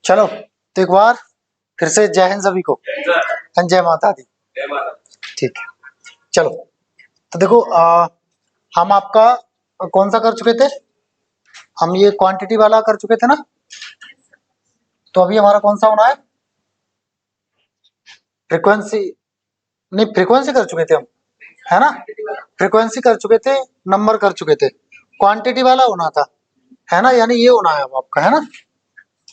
चलो तो एक बार फिर से जय हिंद सभी को, जय माता दी। ठीक है, चलो तो देखो हम आपका कौन सा कर चुके थे, हम ये क्वांटिटी वाला कर चुके थे ना। तो अभी हमारा कौन सा होना है, फ्रीक्वेंसी, नहीं फ्रीक्वेंसी कर चुके थे हम, है ना। फ्रीक्वेंसी कर चुके थे, नंबर कर चुके थे, क्वांटिटी वाला होना था, है ना, यानी ये होना है अब आपका, है ना।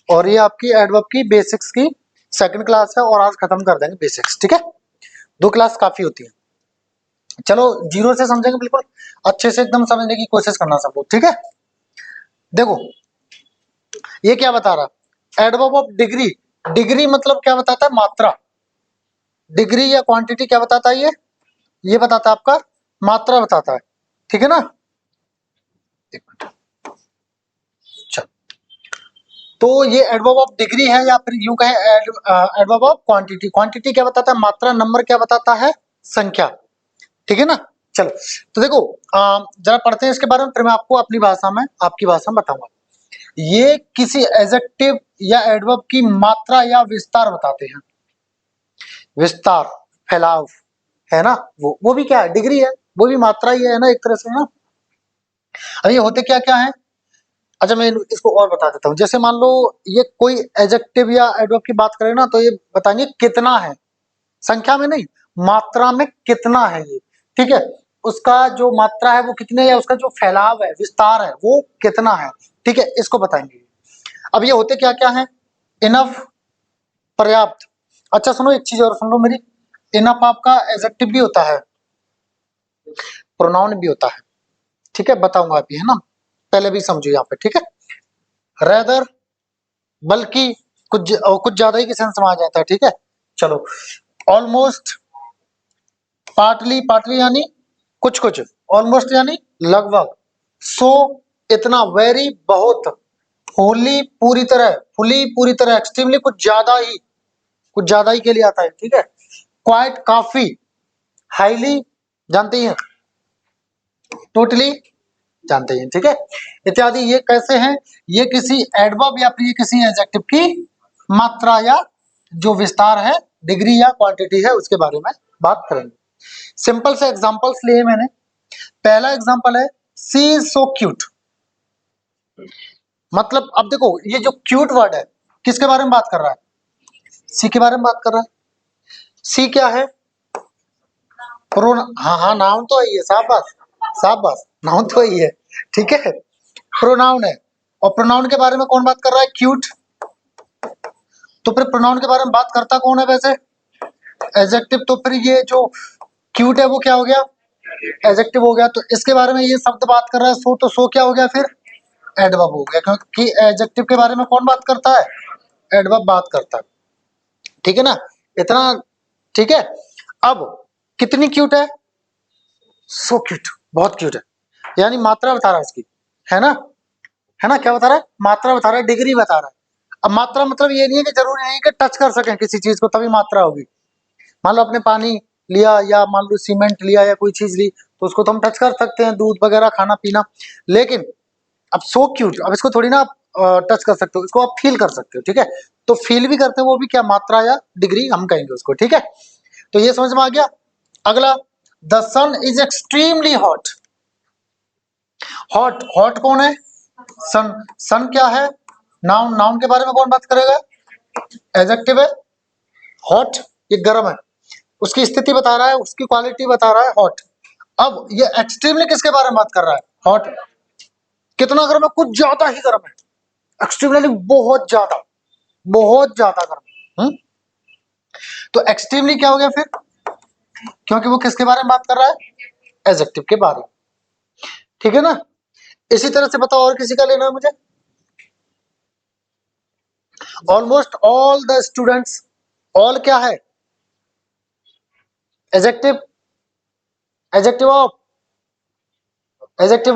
और ये आपकी एडवर्ब की बेसिक्स की सेकंड क्लास है और आज खत्म कर देंगे बेसिक्स, ठीक है। 2 क्लास काफी होती है। चलो जीरो से समझेंगे, बिल्कुल अच्छे से एकदम समझने की कोशिश करना सब लोग, ठीक है। देखो ये क्या बता रहा है, एडवर्ब ऑफ डिग्री। डिग्री मतलब क्या बताता है, मात्रा। डिग्री या क्वांटिटी क्या बताता है, ये बताता है आपका मात्रा बताता है, ठीक है ना। एक मिनट, चलो तो ये एडवर्ब ऑफ डिग्री है या फिर यूं कहें एडवर्ब ऑफ क्वांटिटी। क्वांटिटी क्या बताता है, मात्रा। नंबर क्या बताता है, संख्या, ठीक है ना। चलो तो देखो जरा पढ़ते हैं इसके बारे में, फिर मैं आपको अपनी भाषा में, आपकी भाषा में बताऊंगा। ये किसी एडजेक्टिव या एडवर्ब की मात्रा या विस्तार बताते हैं। विस्तार, फैलाव, है ना, वो भी क्या है, डिग्री है, वो भी मात्रा ही है ना एक तरह से, है ना। अब ये होते क्या क्या है, अच्छा मैं इसको और बता देता हूँ। जैसे मान लो ये कोई एडजेक्टिव या एडवर्ब की बात करें ना, तो ये बताएंगे कितना है, संख्या में नहीं, मात्रा में कितना है ये, ठीक है। उसका जो मात्रा है वो कितने, या उसका जो फैलाव है, विस्तार है, वो कितना है, ठीक है, इसको बताएंगे। अब ये होते क्या क्या है, इनफ, पर्याप्त। अच्छा सुनो एक चीज और सुन लो मेरी, इनफ आपका एडजेक्टिव भी होता है, प्रोनाउन भी होता है, ठीक है, बताऊंगा अभी, है ना। पहले भी समझो यहाँ पे, ठीक है। रेदर, बल्कि, कुछ ज्यादा ही के सेंस में आ जाता है, ठीक है। चलो ऑलमोस्ट, पार्टली, पार्टली यानी कुछ कुछ, ऑलमोस्ट यानी लगभग, सो इतना, वेरी बहुत, होली पूरी तरह, फुली पूरी तरह, एक्सट्रीमली कुछ ज्यादा ही, कुछ ज्यादा ही के लिए आता है, ठीक है। क्वाइट काफी, हाईली जानते हैं, टोटली जानते हैं, ठीक है, इत्यादि। ये कैसे हैं, ये किसी एडवर्ब या फिर किसी एडजेक्टिव की मात्रा या जो विस्तार है, डिग्री या क्वांटिटी है, उसके बारे में बात करेंगे। सिंपल से एग्जांपल्स लिए मैंने। पहला एग्जांपल है सी इज सो क्यूट। मतलब अब देखो ये जो क्यूट वर्ड है किसके बारे में बात कर रहा है, सी के बारे में बात कर रहा है। सी क्या है, हाँ हाँ नाउन तो है, शाबाश शाबाश, नाउन तो ही है, ठीक है, प्रोनाउन है। और प्रोनाउन के बारे में कौन बात कर रहा है, क्यूट। तो फिर प्रोनाउन के बारे में बात करता कौन है वैसे, एडजेक्टिव। तो फिर ये जो क्यूट है वो क्या हो गया, एडजेक्टिव हो गया। तो इसके बारे में ये शब्द बात कर रहा है सो, तो सो क्या हो गया फिर, एडवर्ब हो गया, क्योंकि एडजेक्टिव के बारे में कौन बात करता है, एडवर्ब बात करता है, ठीक है ना, इतना, ठीक है। अब कितनी क्यूट है, सो क्यूट, बहुत क्यूट है, यानी मात्रा बता रहा है उसकी, है ना, है ना, क्या बता रहा है, मात्रा बता रहा है, डिग्री बता रहा है। अब मात्रा मतलब ये नहीं है कि जरूरी नहीं कि टच कर सकें किसी चीज को तभी मात्रा होगी। मान लो आपने पानी लिया, या मान लो सीमेंट लिया, या कोई चीज ली, तो उसको तो हम टच कर सकते हैं, दूध वगैरह, खाना पीना। लेकिन अब सो क्यूट, अब इसको थोड़ी ना आप टच कर सकते हो, इसको आप फील कर सकते हो, ठीक है। तो फील भी करते हो, वो भी क्या, मात्रा या डिग्री हम कहेंगे उसको, ठीक है। तो ये समझ में आ गया। अगला, the sun is extremely hot. Hot, hot कौन है, सन। सन क्या है, नाउन। नाउन के बारे में कौन बात करेगा, एडजेक्टिव है। हॉट ये गर्म है, उसकी स्थिति बता रहा है, उसकी क्वालिटी बता रहा है, हॉट। अब ये एक्सट्रीमली किसके बारे में बात कर रहा है, हॉट। कितना गर्म है, कुछ ज्यादा ही गर्म है, एक्सट्रीमली बहुत ज्यादा, बहुत ज्यादा गर्म। तो एक्सट्रीमली क्या हो गया फिर, क्योंकि वो किसके बारे में बात कर रहा है, एडजेक्टिव के बारे में, ठीक है ना। इसी तरह से बताओ और किसी का लेना है मुझे। Almost all the students, all क्या है, एडजेक्टिव, एडजेक्टिव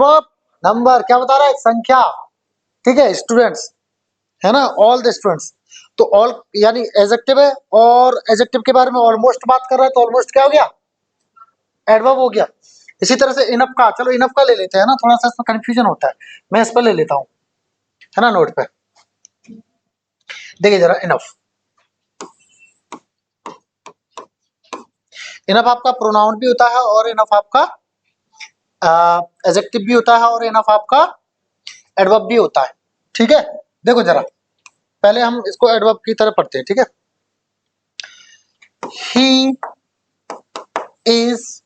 ऑफ नंबर, क्या बता रहा है, संख्या, ठीक है, स्टूडेंट्स, है ना, ऑल द स्टूडेंट्स। तो ऑल यानी एडजेक्टिव है, और एडजेक्टिव के बारे में ऑलमोस्ट बात कर रहा है, तो ऑलमोस्ट क्या हो गया, एडवर्ब हो गया। इसी तरह से इनफ का, चलो इनफ का ले लेते हैं ना, थोड़ा सा इसमें कंफ्यूजन होता है, मैं इस पर ले लेता हूं, है ना, नोट पे। देखिए जरा, इनफ, इनफ आपका प्रोनाउन भी होता है और इनफ आपका एडजेक्टिव भी होता है और इनफ आपका एडवर्ब भी होता है। ठीक है, देखो जरा, पहले हम इसको एडवर्ब की तरह पढ़ते हैं। ठीक है, he is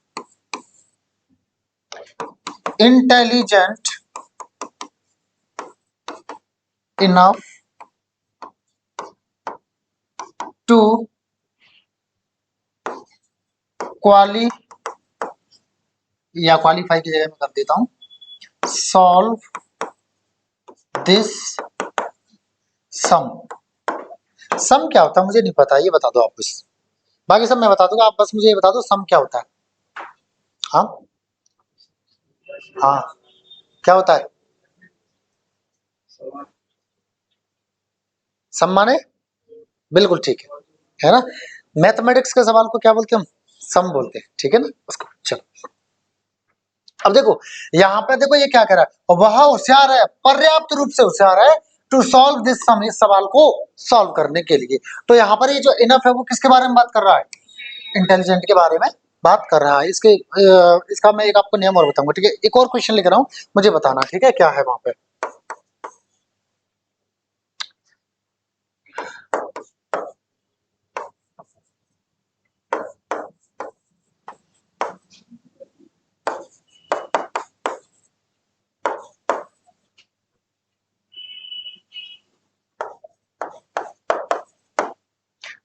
intelligent enough to qualify, या क्वालिफाई की जगह मैं कर देता हूं, सॉल्व दिस सम। सम क्या होता है मुझे नहीं पता, ये बता दो आप बस, बाकी सब मैं बता दूंगा, आप बस मुझे ये बता दो सम क्या होता है। हाँ हाँ, क्या होता है सम माने? बिल्कुल ठीक है ना। मैथमेटिक्स के सवाल को क्या बोलते हैं हम? सम बोलते हैं। ठीक है ना उसको। चलो अब देखो, यहाँ पे देखो ये क्या कह रहा है, वह होशियार है, पर्याप्त रूप से होशियार है टू सॉल्व दिस सम, इस सवाल को सॉल्व करने के लिए। तो यहाँ पर ये जो इनफ है वो किसके बारे में बात कर रहा है? इंटेलिजेंट के बारे में बात कर रहा है। इसका मैं एक आपको नियम और बताऊंगा। ठीक है, एक और क्वेश्चन लिख रहा हूँ, मुझे बताना ठीक है क्या है वहां पे।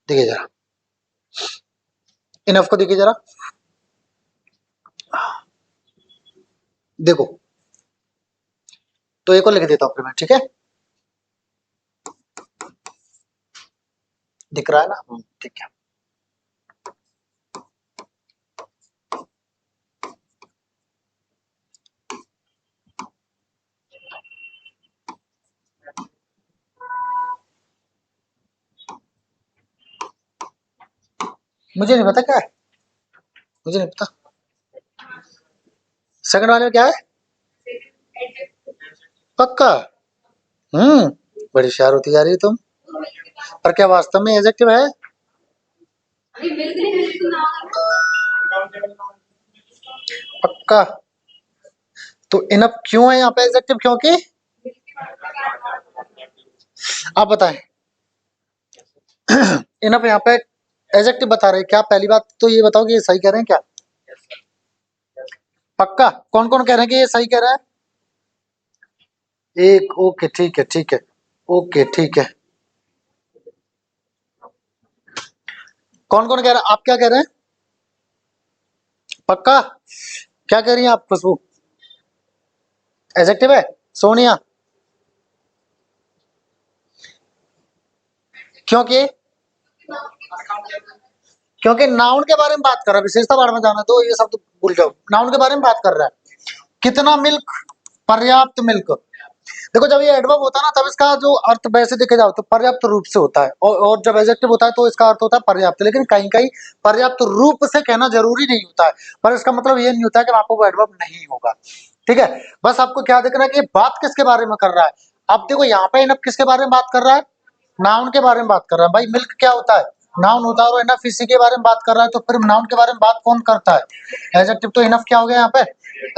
देखिए जरा, इनफ को देखिए जरा, देखो, तो एक और लिख देता हूँ फिर मैं। ठीक है, दिख रहा है ना? ठीक है, मुझे नहीं पता क्या है, मुझे नहीं पता। सेकंड वाले में क्या है? पक्का? बड़ी होशियार होती जा रही है तुम। पर क्या वास्तव में एडजेक्टिव है? पक्का? तो इनफ क्यों है यहाँ पे एडजेक्टिव? क्योंकि आप बताएं, इनफ यहाँ पे एडजेक्टिव बता रहे हैं क्या? पहली बात तो ये बताओ कि ये सही कह रहे हैं क्या? पक्का? कौन कौन कह रहे हैं कि ये सही कह रहा है? एक, ओके ठीक है, ठीक है, ओके ठीक है। कौन कौन कह रहा है? आप क्या कह रहे हैं? पक्का? क्या कह रही हैं आप खुशबू? एडजेक्टिव है? सोनिया? क्योंकि क्योंकि नाउन के बारे में बात कर रहा है, विशेषता बारे में जाना तो ये सब तो भूल जाओ, नाउन के बारे में बात कर रहा है। कितना मिल्क? पर्याप्त मिल्क। देखो जब ये एडवर्ब होता है ना तब इसका जो अर्थ वैसे देखे जाओ तो पर्याप्त रूप से होता है, और जब एडजेक्टिव होता है तो इसका अर्थ होता है पर्याप्त। लेकिन कहीं कहीं पर्याप्त रूप से कहना जरूरी नहीं होता है, पर इसका मतलब ये नहीं होता है कि आपको वो एडवर्ब नहीं होगा। ठीक है, बस आपको क्या देखना है कि बात किसके बारे में कर रहा है। अब देखो यहाँ पे इनफ किसके बारे में बात कर रहा है? नाउन के बारे में बात कर रहा है। भाई मिल्क क्या होता है? नाउन होता है। और इनफ इसी के बारे में बात कर रहा है, तो फिर नाउन के बारे में बात कौन करता है? एडजेक्टिव। तो इनफ क्या हो गया यहाँ पे?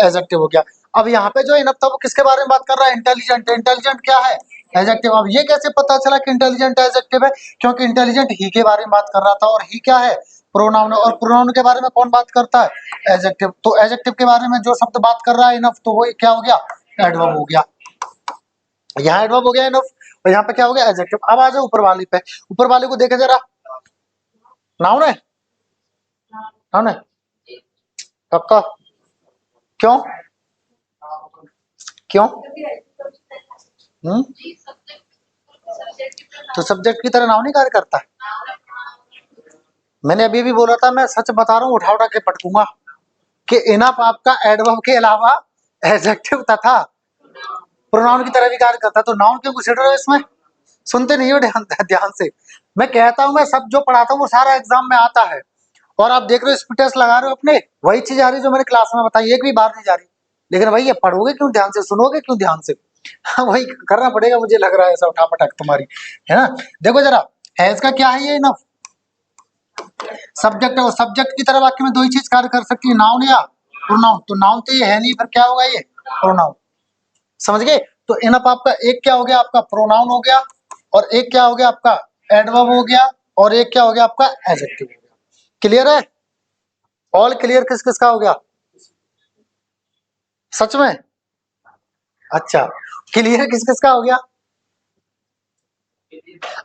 एडजेक्टिव हो गया। अब यहाँ पे जो इनफ था वो किसके बारे में बात कर रहा है? इंटेलिजेंट। इंटेलिजेंट क्या है? एडजेक्टिव। अब ये कैसे पता चला कि इंटेलिजेंट एडजेक्टिव है? क्योंकि इंटेलिजेंट ही के बारे में बात कर रहा था, और ही क्या है? प्रोनाउन। और प्रोनाउन के बारे में कौन बात करता है? एडजेक्टिव। तो एडजेक्टिव के बारे में जो शब्द बात कर रहा है इनफ, तो वो क्या हो गया? एडवर्ब हो गया। यहाँ एडवर्ब हो गया इनफ, और यहाँ पे क्या हो गया? एडजेक्टिव। अब आ जाओ ऊपर वाले पे, ऊपर वाले को देखे जरा, नाउन है? नाउन है? पक्का? क्यों? क्यों? हम्म, तो सब्जेक्ट की तरह नाउन ही कार्य करता है। मैंने अभी भी बोला था, मैं सच बता रहा हूँ, उठा उठा के पटकूंगा कि इनफ आपका एडवर्ब के अलावा एडजेक्टिव तथा प्रोनाउन की तरह भी कार्य करता है। तो नाउन क्यों कंसीडर है इसमें? सुनते नहीं हो ध्यान ध्यान से। मैं कहता हूं, मैं सब जो पढ़ाता हूँ वो सारा एग्जाम में आता है, और आप देख रहे हो स्पीड टेस्ट लगा रहे हो अपने, वही चीज आ रही जो मैंने क्लास में बताई, एक भी बार नहीं जा रही। लेकिन भाई ये पढ़ोगे क्यों ध्यान से, सुनोगे क्यों ध्यान से? हाँ वही करना पड़ेगा, मुझे लग रहा है ऐसा उठापटक तुम्हारी, है ना। देखो जरा, हैज का क्या है, ये इनफ सब्जेक्ट है, और सब्जेक्ट की तरह वाक्य में दो ही चीज कार्य कर सकती है, नाउन या प्रोनाउन। तो नाउन तो ये है नहीं, फिर क्या होगा, ये प्रोनाउन। समझ गए। तो इनफ आपका एक क्या हो गया, आपका प्रोनाउन हो गया, और एक क्या हो गया आपका एडवर्ब हो गया, और एक क्या हो गया आपका एडजेक्टिव हो गया। क्लियर है? ऑल क्लियर किस किस का हो गया? सच में? अच्छा, क्लियर किस किस का हो गया?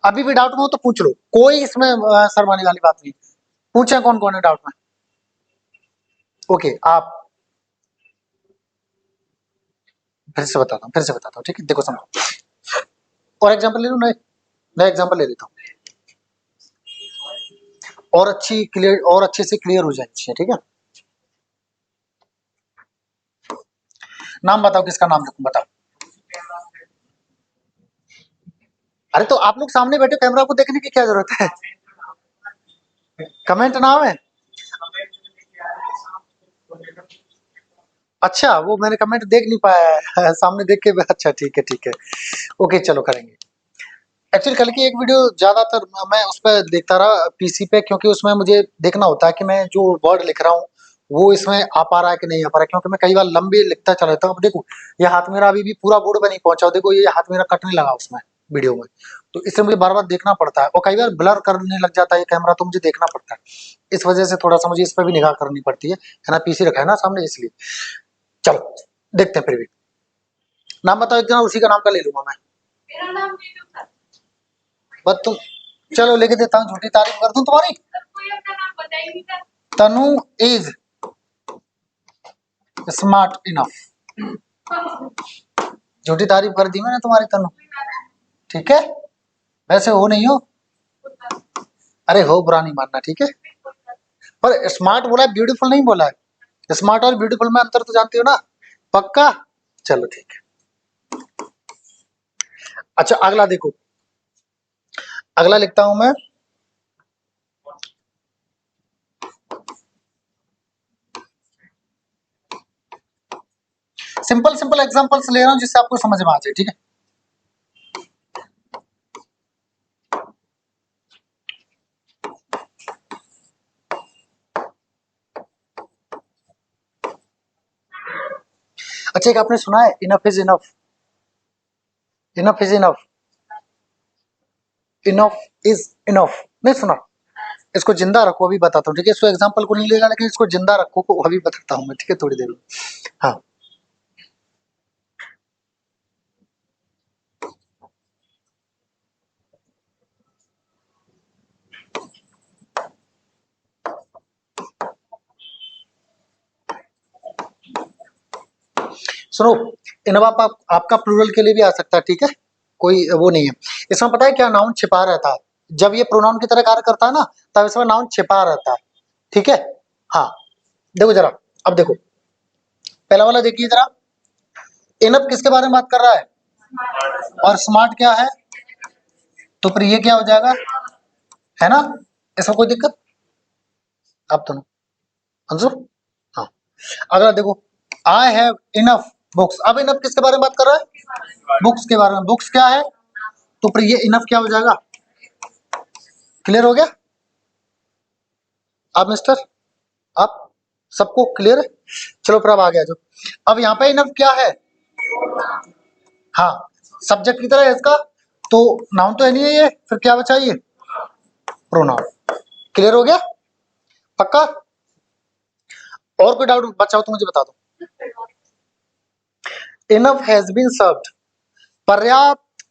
अभी भी डाउट में हो तो पूछ लो, कोई इसमें शर्माने वाली बात नहीं। पूछे कौन कौन है डाउट में? ओके, आप फिर से बताता हूँ, ठीक है। देखो समझो, और एग्जांपल ले लूं, नए एग्जांपल ले लेता हूँ, और अच्छे से क्लियर हो जाए, ठीक है। नाम बताओ, किसका नाम लिखूं, बताओ। अरे तो आप लोग सामने बैठे, कैमरा को देखने की क्या जरूरत है? कमेंट नाम है? अच्छा, वो मैंने कमेंट देख नहीं पाया है सामने देख के। अच्छा ठीक है, ठीक है, ओके, चलो करेंगे। एक्चुअली कल की एक वीडियो ज्यादातर मैं उस पर देखता रहा पीसी पे, क्योंकि उसमें मुझे देखना होता है कि मैं जो वर्ड लिख रहा हूँ वो इसमें आ पा रहा है कि नहीं आ पा रहा है, क्योंकि मैं कई बार लंबे लिखता चला जाता हूँ। अब देखो, ये हाथ मेरा अभी भी पूरा बोर्ड पे नहीं पहुंचा, देखो ये हाथ मेरा कटने लगा उसमें वीडियो में, तो इससे मुझे बार बार देखना पड़ता है, और कई बार ब्लर करने लग जाता है ये कैमरा, तो मुझे देखना पड़ता है। इस वजह से थोड़ा सा मुझे इस पर भी निगाह करनी पड़ती है ना, पीसी रखा है ना सामने, इसलिए। चलो देखते हैं, फिर भी नाम बताओ, एक दिन उसी का नाम का ले लूंगा मैं। मेरा नाम नीतू था। बस तुम, चलो लिख देता हूँ, झूठी तारीफ कर दूं तुम्हारी। कोई अपना नाम बता ही नहीं था। तनु इज स्मार्ट इनफ। झूठी तारीफ कर दी मैंने तुम्हारी, तनु, ठीक है। वैसे हो नहीं हो, अरे हो, बुरा नहीं मानना, ठीक है। पर स्मार्ट बोला है, ब्यूटीफुल नहीं बोला है। स्मार्ट और ब्यूटीफुल में अंतर तो जानती हो ना, पक्का। चलो ठीक है। अच्छा अगला देखो, अगला लिखता हूं मैं, सिंपल सिंपल एग्जांपल्स ले रहा हूं जिससे आपको समझ में आ जाए, ठीक है। अच्छा, एक आपने सुना है, enough is enough, enough is enough, enough is enough, नहीं सुना? इसको जिंदा रखो, अभी बताता हूँ, ठीक है। इसको एग्जांपल को नहीं लेगा, लेकिन इसको जिंदा रखो को अभी बताता हूँ मैं, ठीक है, थोड़ी देर में। हाँ, सुनो, इनफ आपका प्लूरल के लिए भी आ सकता है, ठीक है, कोई वो नहीं है। इसमें पता है क्या, नाउन छिपा रहता है, जब ये प्रोनाउन की तरह कार्य करता है ना, तब इसमें नाउन छिपा रहता है, ठीक है। हाँ, देखो जरा, अब देखो पहला वाला देखिए जरा, इनफ किसके बारे में बात कर रहा है, और स्मार्ट क्या है, तो फिर ये क्या हो जाएगा, है ना। इसमें कोई दिक्कत? आप दोनों आंसर। हाँ, अगला देखो, आई हैव इनफ बुक्स। अब इनफ किसके बारे में बात कर रहा है, बुक्स के बारे में। बुक्स क्या है, तो फिर ये इनफ क्या हो जाएगा। क्लियर हो गया? आप मिस्टर, आप सबको क्लियर है? चलो फिर अब आ गया जो, अब यहाँ पे इनफ क्या है, हाँ, सब्जेक्ट की तरह है इसका, तो नाउन तो है नहीं है ये, फिर क्या बचा ये, प्रोनाउन। क्लियर हो गया, पक्का? और कोई डाउट बचा हो तो मुझे बता दो। इनफ हैज बीन सर्व्ड, पर्याप्त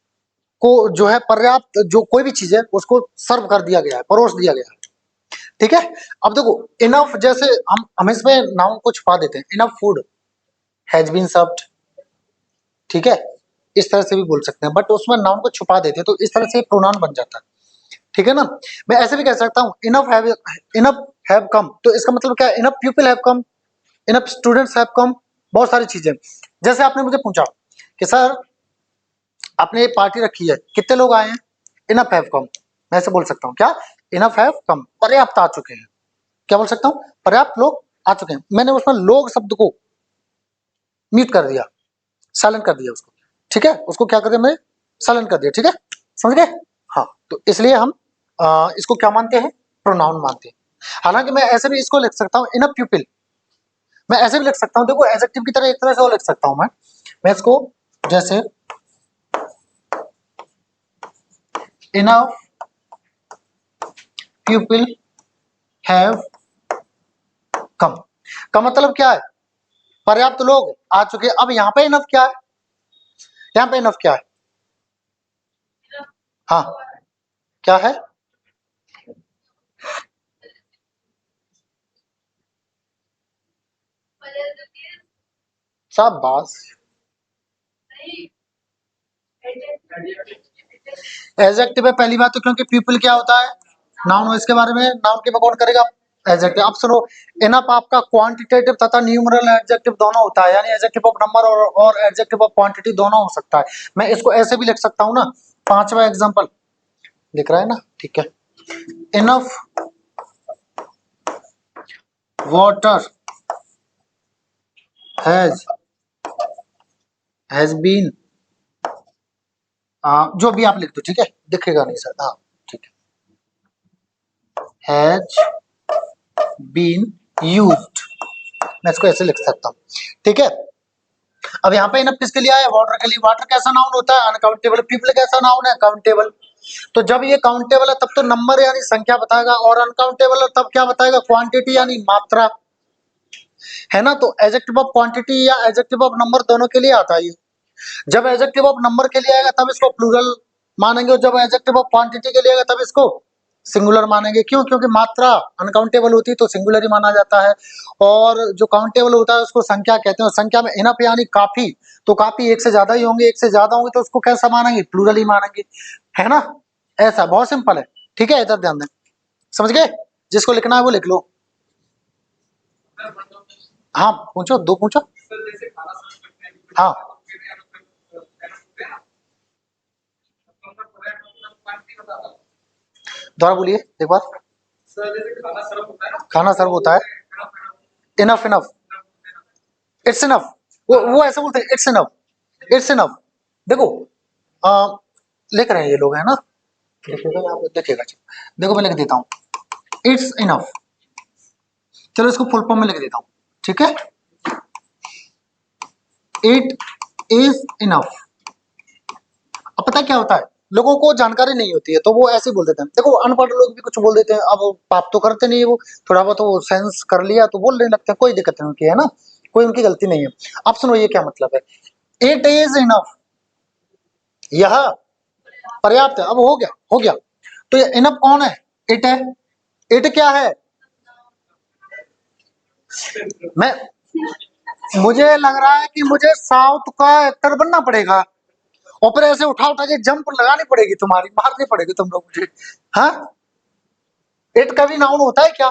को जो है, पर्याप्त जो कोई भी चीज है उसको सर्व कर दिया गया है, परोस दिया गया है, ठीक है। अब देखो, इनफ जैसे हम इसमें नाउन को छुपा देते हैं, enough food has been served, ठीक है, इस तरह से भी बोल सकते हैं, बट उसमें नाउन को छुपा देते हैं, तो इस तरह से प्रोनाउन बन जाता है, ठीक है ना। मैं ऐसे भी कह सकता हूँ, इनफ हैव कम, तो इसका मतलब क्या है, enough people have come, enough students have come, बहुत सारी चीजें। जैसे आपने मुझे पूछा कि सर आपने पार्टी रखी है, कितने लोग आए हैं, इनफ हैव कम, मैं ऐसे बोल सकता हूँ क्या, इनफ हैव कम, पर्याप्त आ चुके हैं, क्या बोल सकता हूँ, पर्याप्त लोग आ चुके हैं। मैंने उसमें लोग शब्द को म्यूट कर दिया, साइलेंट कर दिया उसको, ठीक है, उसको क्या कर दिया मैंने, साइलेंट कर दिया, ठीक है, समझ गए। हाँ, तो इसलिए हम इसको क्या मानते हैं, प्रोनाउन मानते हैं। हालांकि मैं ऐसे भी इसको लिख सकता हूँ इन अ प्यूपिल, मैं ऐसे भी लिख सकता हूँ, देखो एडजेक्टिव की तरह एक तरह से और लिख सकता हूँ मैं इसको जैसे इन अ प्यूपिल हैव कम, का मतलब क्या है, पर्याप्त लोग आ चुके। अब यहाँ पे इनफ क्या है, यहाँ पे इनफ क्या है, हाँ क्या है, शाबाश, एडजेक्टिव है पहली बात तो, क्योंकि पीपल क्या होता है, नाउन हो, इसके बारे में नाउन के में कौन करेगा, एडजेक्टिव। अब सुनो, इनफ आपका क्वांटिटेटिव तथा न्यूमरल एडजेक्टिव दोनों होता है, यानी एडजेक्टिव ऑफ नंबर और एडजेक्टिव ऑफ क्वांटिटी दोनों हो सकता है। मैं इसको ऐसे भी लिख सकता हूँ ना, पांचवा एग्जांपल दिख रहा है ना, ठीक है, इनफ वाटर हैज बीन, जो भी आप लिख दो, ठीक है, दिखेगा नहीं सर, हाँ ठीक है, हैज बीन यूज्ड, मैं इसको ऐसे लिख सकता हूँ, ठीक है। अब यहाँ पे इनफ किसके लिए आया, वाटर के लिए। वाटर कैसा नाउन होता है, अनकाउंटेबल। पीपल कैसा नाउन है, काउंटेबल। तो जब ये काउंटेबल है तब तो नंबर यानी संख्या बताएगा, और अनकाउंटेबल है तब क्या बताएगा, क्वांटिटी यानी मात्रा, है ना। तो एडजेक्टिव ऑफ क्वांटिटी या एडजेक्टिव ऑफ नंबर दोनों के लिए आता है ये। जब एडजेक्टिव ऑफ नंबर के लिए आएगा तब इसको प्लूरल मानेंगे, और जब एडजेक्टिव ऑफ क्वांटिटी के लिए आएगा तब इसको सिंगुलर मानेंगे। क्यों, क्योंकि मात्रा अनकाउंटेबल होती है तो सिंगुलर ही माना जाता है, और जो काउंटेबल होता है उसको संख्या कहते हैं। संख्या में इनफ यानी काफी, तो काफी एक से ज्यादा ही होंगे, एक से ज्यादा होंगे तो उसको कैसा मानेंगे, प्लूरल ही मानेंगे, है ना। ऐसा बहुत सिंपल है, ठीक है, इधर ध्यान दें, समझ गए। जिसको लिखना है वो लिख लो। हाँ पूछो, दो पूछो। हाँ दोबारा बोलिए एक बार। खाना सर्व होता है, इनफ इनफ, इट्स इनफ, वो ऐसे बोलते हैं, इट्स इनफ, इट्स इनफ। देखो लिख रहे हैं ये लोग, है ना, देखिएगा यहाँ पे, देखिएगा, देखो मैं लिख देता हूँ इट्स इनफ, चलो इसको फुल फॉर्म में लिख देता हूँ, ठीक है, इट इज इनफ। अब पता क्या होता है, लोगों को जानकारी नहीं होती है तो वो ऐसे ही बोल देते हैं। देखो अनपढ़ लोग भी कुछ बोल देते हैं, अब पाप तो करते नहीं है, वो थोड़ा बहुत वो सेंस कर लिया तो बोलने लगते हैं, कोई दिक्कत नहीं उनकी, है ना, कोई उनकी गलती नहीं है। अब सुनो ये क्या मतलब है, इट इज इनफ, यह पर्याप्त है। अब हो गया, हो गया, तो ये इनफ कौन है, इट है। इट क्या है, मैं, मुझे लग रहा है कि मुझे साउथ का एक्टर बनना पड़ेगा, और फिर ऐसे उठा उठा के जंप लगानी पड़ेगी, तुम्हारी मारनी पड़ेगी तुम लोग मुझे। हाँ, इट कभी नाउन होता है क्या,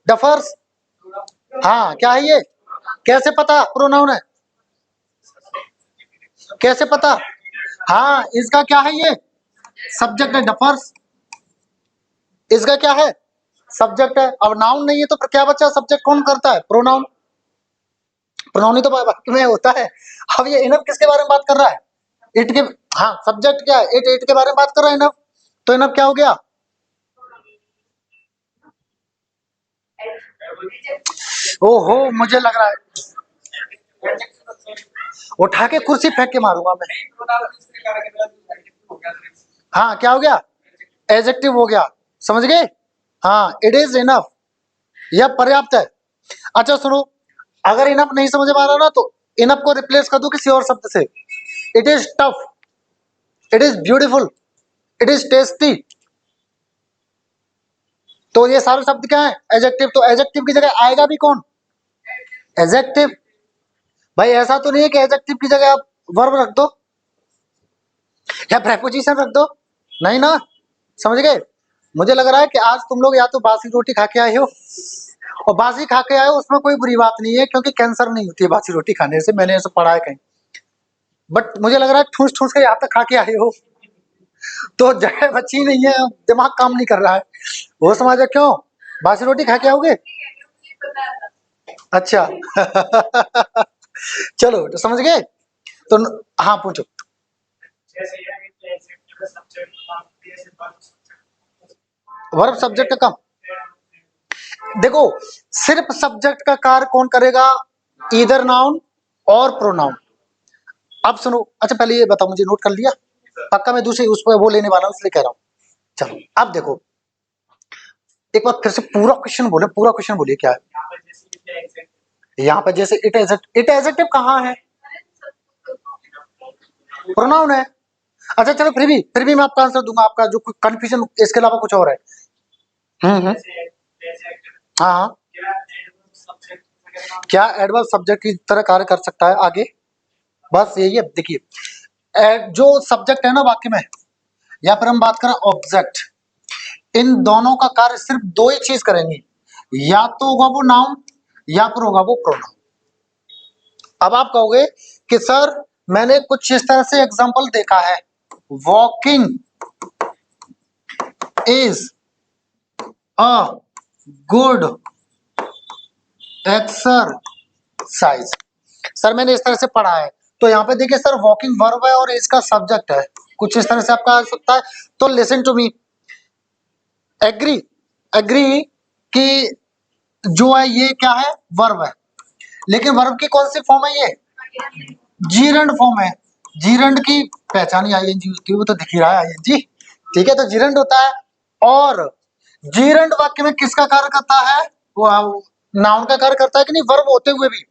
डफर्स, हाँ क्या है ये, कैसे पता प्रोनाउन है, कैसे पता, हाँ इसका क्या है, ये सब्जेक्ट है, डफर्स इसका क्या है, सब्जेक्ट है। अब नाउन नहीं है तो फिर क्या बचा, सब्जेक्ट कौन करता है, प्रोनाउन, प्रोनाउन ही तो वाक्य में होता है। अब ये इनफ किसके बारे में बात कर रहा है, इट के, हाँ सब्जेक्ट क्या है, इट, इट के बारे में बात कर रहा है इनफ, तो इनफ क्या हो गया, ओहो मुझे लग रहा है उठा के कुर्सी फेंक के मारूंगा मैं। हाँ क्या हो गया, एडजेक्टिव हो गया, समझ गए। हाँ इट इज इनफ, यह पर्याप्त है। अच्छा सुनो, अगर इनफ नहीं समझ में आ रहा ना तो इनफ को रिप्लेस कर दो किसी और शब्द से, it is tough, it is beautiful, it is tasty. तो ये सारे शब्द क्या है, एडजेक्टिव। तो एडजेक्टिव की जगह आएगा भी कौन, एडजेक्टिव। भाई ऐसा तो नहीं है कि एडजेक्टिव की जगह आप वर्ब रख दो या प्रेपोजिशन रख दो, नहीं ना, समझ गए। मुझे लग रहा है कि आज तुम लोग या तो बासी रोटी खा के आए हो, और बासी खा के आए हो उसमें कोई बुरी बात नहीं है, क्योंकि कैंसर नहीं होती है बासी रोटी खाने से, मैंने ऐसा पढ़ा है कहीं। बट मुझे लग रहा है ठूस ठूस के यहाँ तक खा के आए हो तो जगह बची नहीं है, दिमाग काम नहीं कर रहा है, वो समझो क्यों बासी रोटी खा के आओगे। अच्छा चलो तो समझ गए। तो हाँ पूछो। वर्ब सब्जेक्ट का देखो, सिर्फ सब्जेक्ट का कार्य कौन करेगा? ईदर नाउन और प्रोनाउन। अब सुनो, अच्छा पहले ये बताओ, मुझे नोट कर लिया? पक्का मैं दूसरी उस पर वो लेने वाला हूं, इसलिए कह रहा हूं। चलो अब देखो, एक बार फिर से पूरा क्वेश्चन बोले, पूरा क्वेश्चन बोलिए क्या है। यहाँ पर जैसे इट एडजेक्टिव कहाँ है? प्रोनाउन है। अच्छा चलो, फिर भी मैं आपका आंसर दूंगा, आपका जो कंफ्यूजन इसके अलावा कुछ और है। हाँ हाँ, क्या एडवर्ब सब्जेक्ट की तरह कार्य कर सकता है? आगे बस यही है। देखिए, जो सब्जेक्ट है ना वाक्य में, या फिर हम बात करें ऑब्जेक्ट, इन दोनों का कार्य सिर्फ दो ही चीज करेंगे, या तो होगा वो नाउन या फिर होगा वो प्रोनाउन। अब आप कहोगे कि सर मैंने कुछ इस तरह से एग्जांपल देखा है, walking is a good exercise. Sir मैंने इस तरह से पढ़ा है, तो यहाँ पे देखिए सर, वॉकिंग वर्ब है और इसका सब्जेक्ट है, कुछ इस तरह से आपका आ सकता है। तो listen to me, agree agree कि जो है ये क्या है? वर्ब है। लेकिन वर्ब की कौन सी फॉर्म है? ये जीरंड फॉर्म है। जीरंड की पहचान ही आईएनजी होती है, वो तो दिख ही रहा है आईएनजी, ठीक है, तो जीरंड होता है। और जीरंड वाक्य में किसका कार्य करता है? वो नाउन का कार्य करता है कि नहीं? वर्ब होते हुए भी,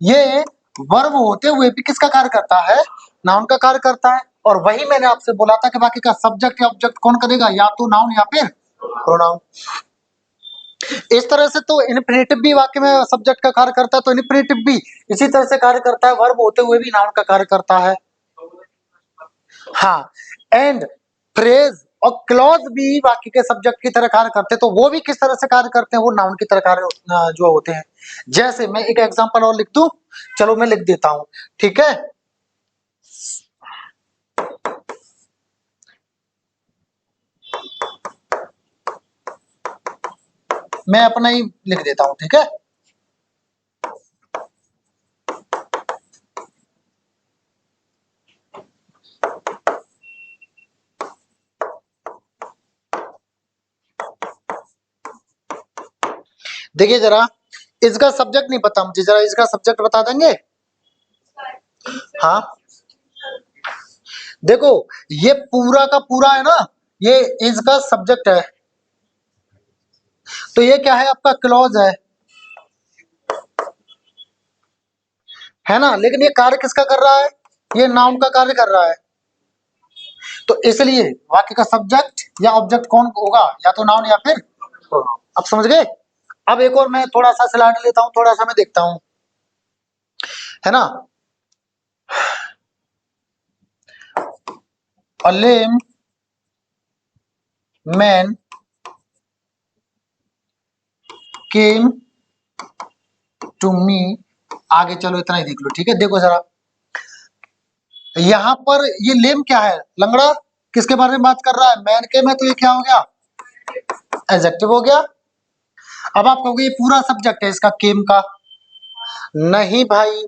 ये वर्ब होते हुए भी किसका कार्य करता है? नाउन का कार्य करता है। और वही मैंने आपसे बोला था कि बाकी का सब्जेक्ट या ऑब्जेक्ट कौन करेगा? या तो नाउन या फिर प्रोनाउन। इस तरह से तो इन्फिनेटिव भी वाक्य में सब्जेक्ट का कार्य करता है, तो इन्फिनेटिव भी इसी तरह से कार्य करता है, वर्ब होते हुए भी नाउन का कार्य करता है। हाँ, एंड फ्रेज और क्लॉज भी वाक्य के सब्जेक्ट की तरह कार्य करते हैं, तो वो भी किस तरह से कार्य करते हैं? वो नाउन की तरह कार्य जो होते हैं। जैसे मैं एक एग्जांपल और लिख दूं, चलो मैं लिख देता हूं, ठीक है। मैं अपना ही लिख देता हूं, ठीक है। देखिए जरा, इसका सब्जेक्ट नहीं पता मुझे, जरा इसका सब्जेक्ट बता देंगे? हाँ देखो, ये पूरा का पूरा है ना, ये इसका सब्जेक्ट तो ये क्या है? आपका क्लॉज है ना। लेकिन ये कार्य किसका कर रहा है? ये नाउन का कार्य कर रहा है। तो इसलिए वाक्य का सब्जेक्ट या ऑब्जेक्ट कौन होगा? या तो नाउन या फिर प्रोनाउन। अब समझ गए? अब एक और मैं थोड़ा सा स्लाइड लेता हूं, थोड़ा सा मैं देखता हूं, है ना। A lame man came to me। आगे चलो इतना ही देख लो, ठीक है। देखो जरा, यहां पर ये लेम क्या है? लंगड़ा। किसके बारे में बात कर रहा है? मैन के में, तो ये क्या हो गया? एडजेक्टिव हो गया। अब आप कहोगे ये पूरा सब्जेक्ट है इसका, केम का। नहीं भाई,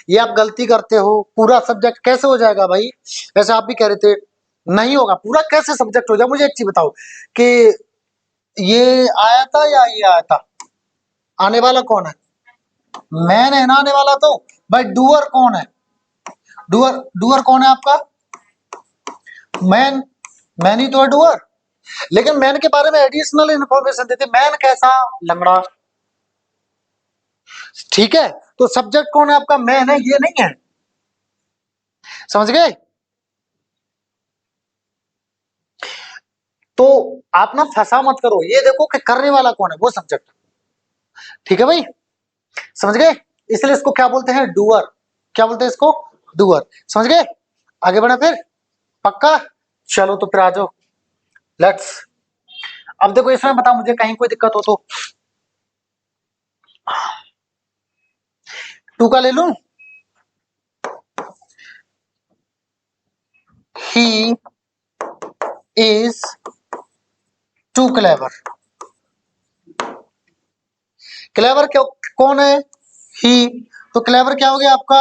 ये आप गलती करते हो। पूरा सब्जेक्ट कैसे हो जाएगा भाई? वैसे आप भी कह रहे थे नहीं होगा, पूरा कैसे सब्जेक्ट हो जाए? मुझे एक चीज बताओ कि ये आया था या ये आया था? आने वाला कौन है? मैन है ना आने वाला। तो भाई डूअर कौन है? डूअर डूअर कौन है आपका? मैन। मैन ही तो है डूअर। लेकिन मैन के बारे में एडिशनल इंफॉर्मेशन देते, मैन कैसा? लंगड़ा। ठीक है, तो सब्जेक्ट कौन है आपका? मैन है, ये नहीं है। समझ गए? तो आप ना फंसा मत करो, ये देखो कि करने वाला कौन है, वो सब्जेक्ट। ठीक है भाई, समझ गए? इसलिए इसको क्या बोलते हैं? डूअर। क्या बोलते हैं इसको? डूअर। समझ गए? आगे बढ़े फिर, पक्का? चलो तो फिर आ जाओ, लेट्स। अब देखो, इसमें बता मुझे कहीं कोई दिक्कत हो तो। टू का ले लूं? He is too clever. Clever क्यों? कौन है? ही। तो क्लेवर क्या हो गया आपका?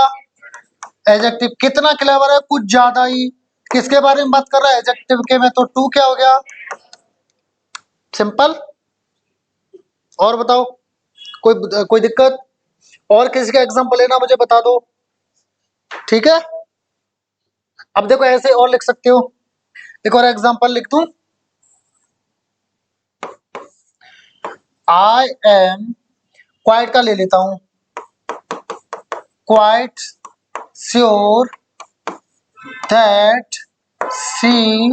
एडजेक्टिव कितना क्लेवर है, कुछ ज्यादा ही। किसके बारे में बात कर रहा है, एडजेक्टिव के में, तो टू क्या हो गया, सिंपल। और बताओ, कोई दिक्कत, और किसी का एग्जांपल लेना मुझे बता दो, ठीक है। अब देखो ऐसे और लिख सकते हो, एक और एग्जांपल लिख दूं, आई एम, क्वाइट का ले लेता हूं, quite sure that she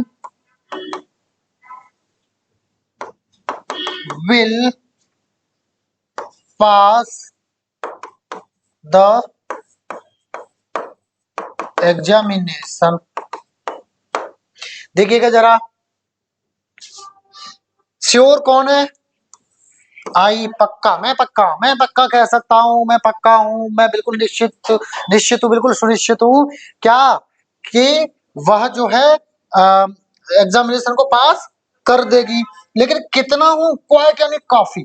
will pass the examination. देखिएगा जरा, श्योर कौन है, आई, पक्का, मैं पक्का कह सकता हूं, मैं पक्का हूं, मैं बिल्कुल निश्चित हूं, बिल्कुल सुनिश्चित हूं क्या, कि वह जो है एग्जामिनेशन को पास कर देगी। लेकिन कितना हूं, क्वाइट यानी काफी,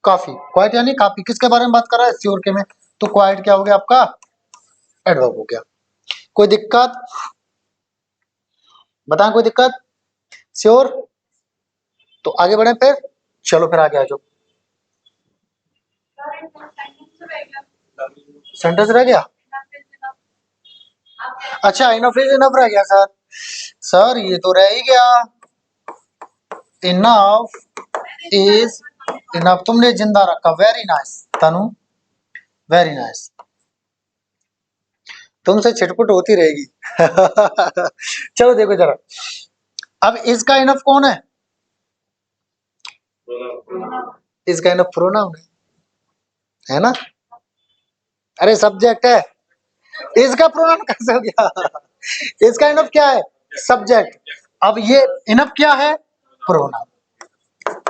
क्वाइट यानी काफी। किसके बारे में बात कर रहा है, श्योर के में, तो क्वाइट क्या हो गया आपका, एडवर्ब हो गया। कोई दिक्कत, बताएं कोई दिक्कत, श्योर। तो आगे बढ़े फिर, चलो फिर आगे आ जाओ। सेंटेंस रह गया, अच्छा इनफ इज इनफ रह गया सर, सर ये तो रह ही गया, इनफ इज इनफ, तुमने जिंदा रखा, वेरी नाइस तनु, वेरी नाइस, तुमसे छिटपुट होती रहेगी। चलो देखो जरा, अब इसका इनफ कौन इसका इनफ प्रोनाउन है ना, अरे सब्जेक्ट है, इसका प्रोनाउन कैसे हो गया, इसका इनफ क्या है, सब्जेक्ट। अब ये इनफ क्या है, प्रोनाउन,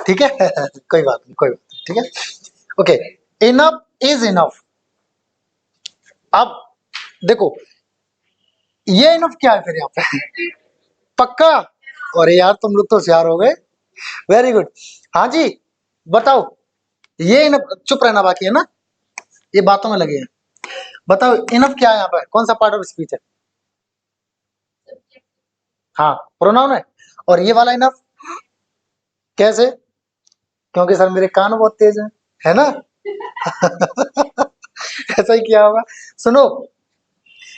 ठीक है। कोई बात नहीं, कोई बात नहीं, ठीक है, ओके। Enough is enough. अब देखो ये इनफ क्या है फिर यहाँ पे, पक्का, और यार तुम लोग तो होशियार हो गए, वेरी गुड। हाँ जी बताओ, ये इनफ, चुप रहना बाकी है ना, ये बातों में लगे हैं, बताओ इनफ क्या है यहाँ पर, कौन सा पार्ट ऑफ स्पीच है, हाँ प्रोनाउन है। और ये वाला इनफ कैसे, क्योंकि सर मेरे कान बहुत तेज है ना। ऐसा ही किया होगा, सुनो,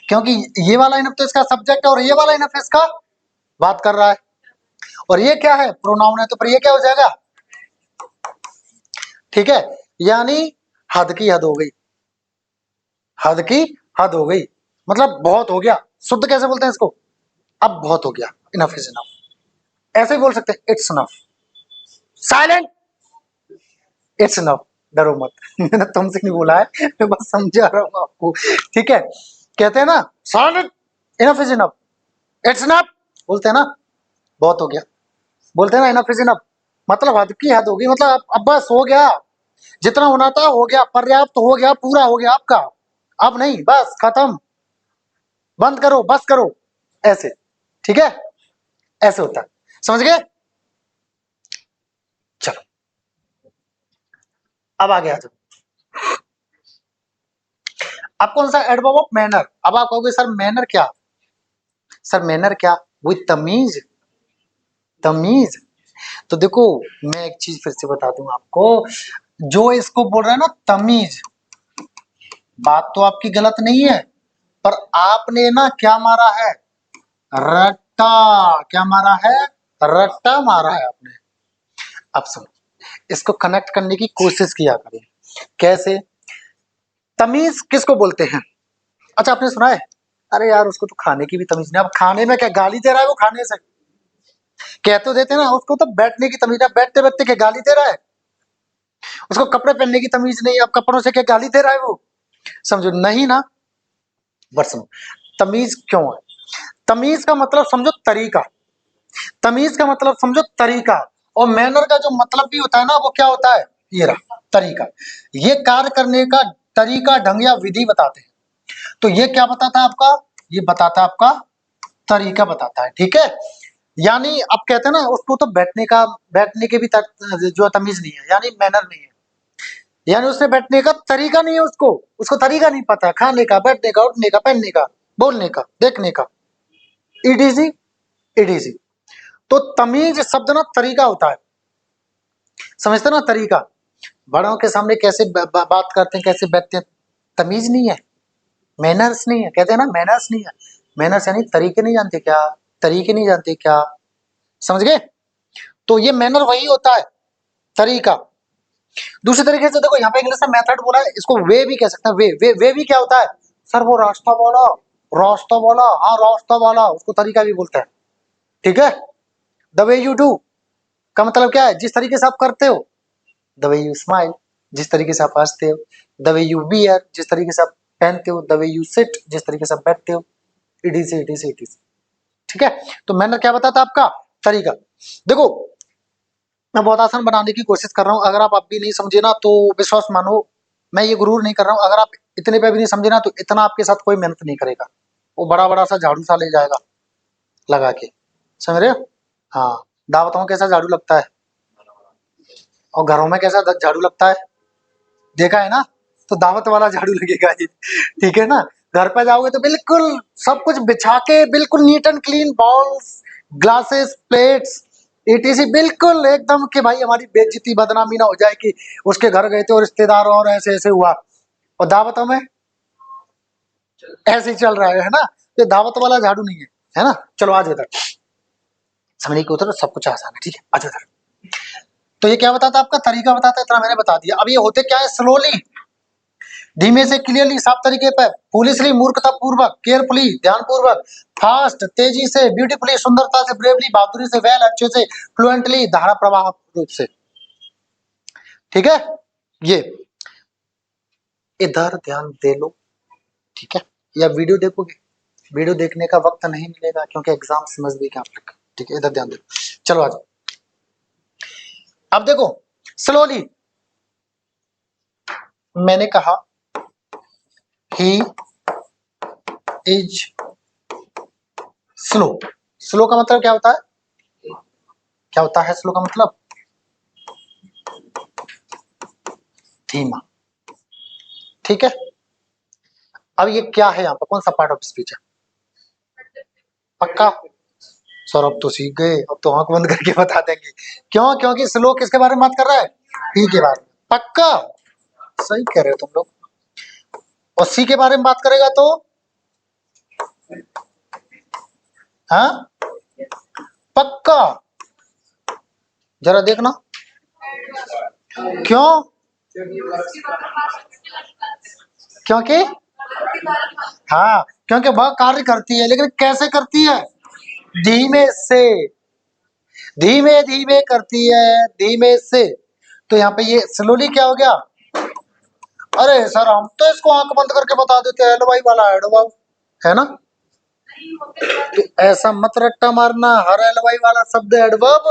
क्योंकि ये वाला इनफ तो इसका सब्जेक्ट है और ये वाला इनफ इसका बात कर रहा है, और ये क्या है, प्रोनाउन है, तो फिर ये क्या हो जाएगा, ठीक है। यानी हद की हद हो गई, हद की हद हो गई, मतलब बहुत हो गया। शुद्ध कैसे बोलते हैं इसको, अब बहुत हो गया, इनफ इज इनफ। ऐसे ही बोल सकते हैं, it's enough, silent, it's enough, डरो मत। मैंने तुमसे नहीं बोला है, मैं बस समझा रहा हूँ आपको, ठीक है। कहते हैं ना silent, enough is enough, it's enough, बोलते हैं ना, बहुत हो गया, बोलते हैं ना इनफ इज इनफ, मतलब हद की हद होगी, मतलब अब बस हो गया, जितना होना था हो गया, पर्याप्त हो गया, पूरा हो गया आपका, अब नहीं, बस खत्म, बंद करो, बस करो, ऐसे, ठीक है, ऐसे होता है, समझ गए। चलो अब आगे आ जाओ, अब कौन सा, एडवर्ब ऑफ मैनर। अब आप कहोगे सर मैनर क्या, सर मैनर क्या, वो तमीज, तमीज। तो देखो मैं एक चीज फिर से बता दूं आपको, जो इसको बोल रहा है ना तमीज, बात तो आपकी गलत नहीं है, पर आपने ना क्या मारा है, रट्टा, क्या मारा है, रट्टा मारा है आपने। अब सुनो, इसको कनेक्ट करने की कोशिश किया करें, कैसे, तमीज किसको बोलते हैं, अच्छा आपने सुना है, अरे यार उसको तो खाने की भी तमीज नहीं, अब खाने में क्या गाली दे रहा है वो, खाने से कह तो देते ना, उसको तो बैठने की तमीज है, बैठते बैठते क्या गाली दे रहा है, उसको कपड़े पहनने की तमीज नहीं है, अब कपड़ों से क्या गाली दे रहा है वो, समझो नहीं ना। बट सुनो, तमीज क्यों है, तमीज का मतलब समझो तरीका, तमीज का मतलब समझो तरीका, और मैनर का जो मतलब भी होता है ना, वो क्या होता है, ये रहा तरीका, ये कार्य करने का तरीका, ढंग या विधि बताते हैं। तो ये क्या बताता है आपका, ये बताता है आपका तरीका बताता है, ठीक है। यानी अब कहते हैं ना उसको तो बैठने का, बैठने के भी जो तमीज नहीं है, यानी मैनर नहीं है, यानी उसने बैठने का तरीका नहीं है, उसको तरीका नहीं पता, खाने का, बैठने का, उठने का, पहनने का, बोलने का, देखने का, ईडीसी ईडीसी। तो तमीज शब्द ना तरीका होता है, समझते ना, तरीका। बड़ों के सामने कैसे बात करते हैं, कैसे बैठते हैं, तमीज नहीं है, मैनर्स नहीं है, कहते हैं ना मैनर्स नहीं है। मैनर्स यानी तरीके नहीं जानते क्या, तरीके नहीं जानते क्या, समझ गए। तो ये मैनर वही होता है, तरीका। दूसरे तरीके से देखो, यहाँ पे इंग्लिश में मेथड बोला है, इसको वे भी कह सकते हैं। वे भी क्या होता है सर, वो रास्ता वाला, रास्ता वाला, हाँ रास्ता वाला, उसको तरीका भी बोलते हैं, ठीक है। द वे यू डू का मतलब क्या है, जिस तरीके से आप करते हो। द वे यू स्माइल, जिस तरीके से आप हंसते हो। द वे यू वियर, जिस तरीके से आप पहनते हो। द वे यू सिट, जिस तरीके से आप बैठते हो। इट इज, ठीक है। तो मैनर क्या बताता है आपका, तरीका। देखो मैं बहुत आसान बनाने की कोशिश कर रहा हूं, अगर आप भी नहीं समझे ना तो विश्वास मानो, मैं ये गुरूर नहीं कर रहा हूं, अगर आप इतने पे भी नहीं समझे ना तो इतना आपके साथ कोई मेहनत नहीं करेगा, वो बड़ा बड़ा सा झाड़ू सा ले जाएगा लगा के, समझ रहे हो। हाँ, दावतों में कैसा झाड़ू लगता है और घरों में कैसा झाड़ू लगता है, देखा है ना। तो दावत वाला झाड़ू लगेगा ये, ठीक है ना। घर पे जाओगे तो बिल्कुल सब कुछ बिछा के, बिल्कुल neat and clean, balls, glasses, plates, etc, बिल्कुल एकदम कि भाई हमारी बेइज्जती बदनामी ना हो जाए कि उसके घर गए थे और रिश्तेदार और ऐसे ऐसे हुआ। और दावतों में ऐसे ही चल रहा है ना। ये दावत वाला झाड़ू नहीं है ना। चलो आज इधर समझने की उतर, सब कुछ आसान है, ठीक है, आज इधर। तो ये क्या बताता है आपका, तरीका बताता है, इतना मैंने बता दिया। अब ये होते क्या है, स्लोली, धीमे से, क्लियरली, साफ तरीके पर, फूलिशली, मूर्खता पूर्वक, केयरफुली, ध्यान पूर्वक, फास्ट, तेजी से, ब्यूटीफुली, सुंदरता से, ब्रेवली, बहादुरी से, वेल, अच्छे से, फ्लुएंटली, धारा प्रवाह रूप से, ठीक है। ये इधर ध्यान दे लो, ठीक है। या वीडियो देखोगे, वीडियो देखने का वक्त नहीं मिलेगा क्योंकि एग्जाम समझ भी क्या आप लोग, ठीक है। इधर ध्यान दे, चलो आज। अब देखो स्लोली, मैंने कहा ही इज स्लो। स्लो का मतलब क्या होता है, क्या होता है स्लो का मतलब, धीमा, ठीक है। अब ये क्या है, यहाँ पर कौन सा पार्ट ऑफ स्पीच है, पक्का। सौरभ तो सीख गए, अब तो आंख बंद करके बता देंगे। क्यों, क्योंकि स्लो किसके बारे में बात कर रहा है, ही के बारे में, पक्का, सही कह रहे हो तुम लोग। और सी के बारे में बात करेगा तो, हाँ पक्का, जरा देखना, क्यों, क्योंकि, हाँ क्योंकि वह कार्य करती है, लेकिन कैसे करती है, धीमे से, धीमे धीमे करती है, धीमे से। तो यहाँ पे ये स्लोली क्या हो गया, अरे सर हम तो इसको आंख बंद करके बता देते हैं, एडवाई वाला एडवाउ, है ना। तो ऐसा मत रट्टा मारना, हर एलवाई वाला शब्द एडवर्ब